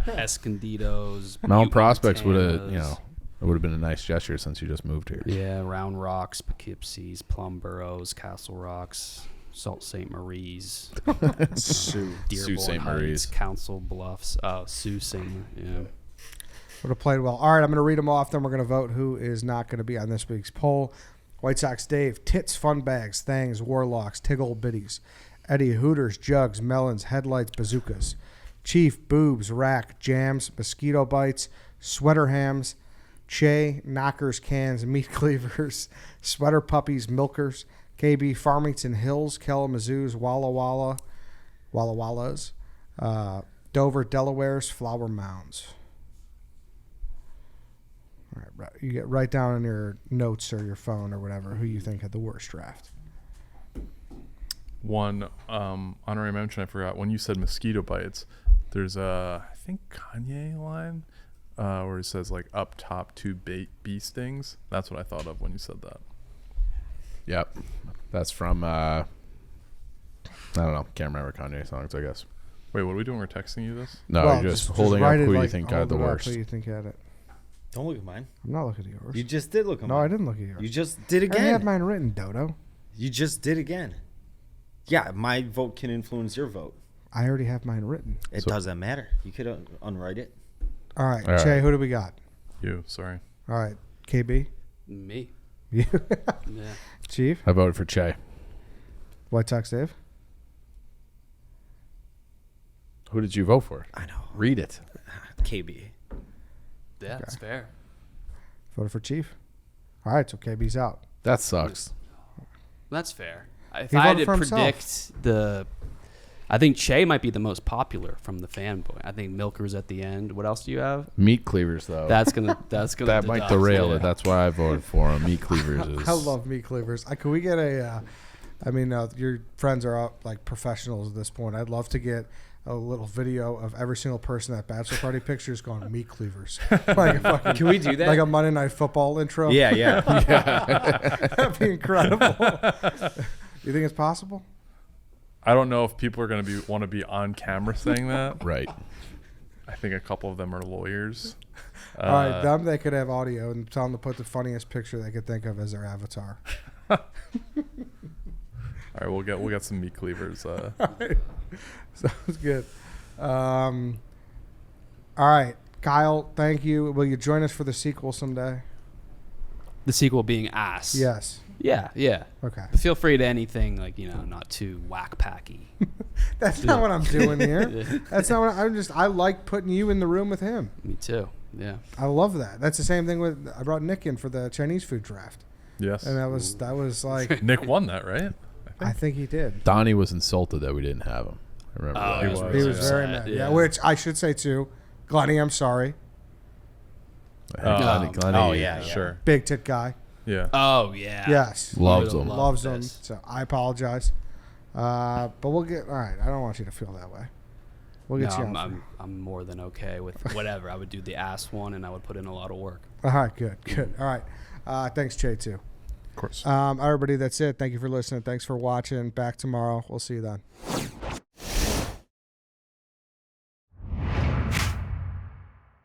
Escondidos, Mount Butte Prospects would have, Montanas. it would have been a nice gesture since you just moved here. Yeah, Round Rocks, Poughkeepsies, Plum Burrows, Castle Rocks, Sault Ste. Marie's, Sault Dearborn Ste. Heights, Marie's. Council Bluffs, Sault Ste. Yeah. Would have played well. All right, I'm going to read them off. Then we're going to vote who is not going to be on this week's poll. White Sox Dave, Tits, Fun Bags, Thangs, Warlocks, Tiggle Biddies. Eddie, Hooters, Jugs, Melons, Headlights, Bazookas. Chief, Boobs, Rack, Jams, Mosquito Bites, Sweater Hams, Cheah, Knockers, Cans, Meat Cleavers, Sweater Puppies, Milkers, KB, Farmington Hills, Kalamazoos, Walla Walla, Walla Wallas, Dover, Delaware's, Flower Mounds. All right, you get write down in your notes or your phone or whatever who you think had the worst draft. One honorary mention I forgot. When you said mosquito bites, there's a, I think, Kanye line where he says, like, up top 2 bee stings. That's what I thought of when you said that. Yep. That's from I don't know. Can't remember Kanye songs, I guess. Wait, what are we doing? We're texting you this? No, Well, you're just holding up write it who you like, think got the hold it up worst. Who you think had it? Don't look at mine. I'm not looking at yours. You just did look at No, mine. I didn't look at yours. You just did I already had again. mine written, Dodo. You just did again. Yeah, my vote can influence your vote. I already have mine written. It doesn't matter. You could unwrite it. All right, All Che, right. who do we got? You, sorry. All right, KB, Me. you, Yeah. Chief, I voted for Che. White Sox Dave. Who did you vote for? I know. Read it. KB. Yeah, that's fair. Voted for Chief. All right, so KB's out. That sucks. That's fair. If He I had voted to for himself. predict I think Che might be the most popular from the fanboy. I think Milker's at the end. What else do you have? Meat cleavers, though. That's gonna that might deduct, derail yeah. it. That's why I voted for him. Meat cleavers is. I love meat cleavers. Can we get a? Your friends are up like professionals at this point. I'd love to get a little video of every single person at bachelor party pictures going meat cleavers. Like a fucking, Can we do that? Like a Monday Night Football intro. Yeah. That'd be incredible. You think it's possible? I don't know if people are going to want to be on camera saying that. Right. I think a couple of them are lawyers. All right, them they could have audio and tell them to put the funniest picture they could think of as their avatar. All right, we'll get some meat cleavers. Sounds good. All right, Kyle, thank you. Will you join us for the sequel someday? The sequel being Ass. Yes. Yeah. Okay. Feel free to anything not too whack packy. That's not what I'm doing here. That's not what I like putting you in the room with him. Me too. Yeah. I love that. That's the same thing with I brought Nick in for the Chinese food draft. Yes. And that was like Nick won that, right? I think he did. Donnie was insulted that we didn't have him. I remember that. He was very upset, mad. Yeah, which I should say too. Glennie, I'm sorry. Glennie, yeah. Sure. Big tit guy. Yeah. Oh yeah. Yes. Loves Would him. love Loves him. this. So I apologize. But we'll get all right. I don't want you to feel that way. We'll get you on. I'm more than okay with whatever. I would do the Ass one, and I would put in a lot of work. All right, good. All right. Thanks, Che, too. Of course. Everybody, that's it. Thank you for listening. Thanks for watching. Back tomorrow. We'll see you then.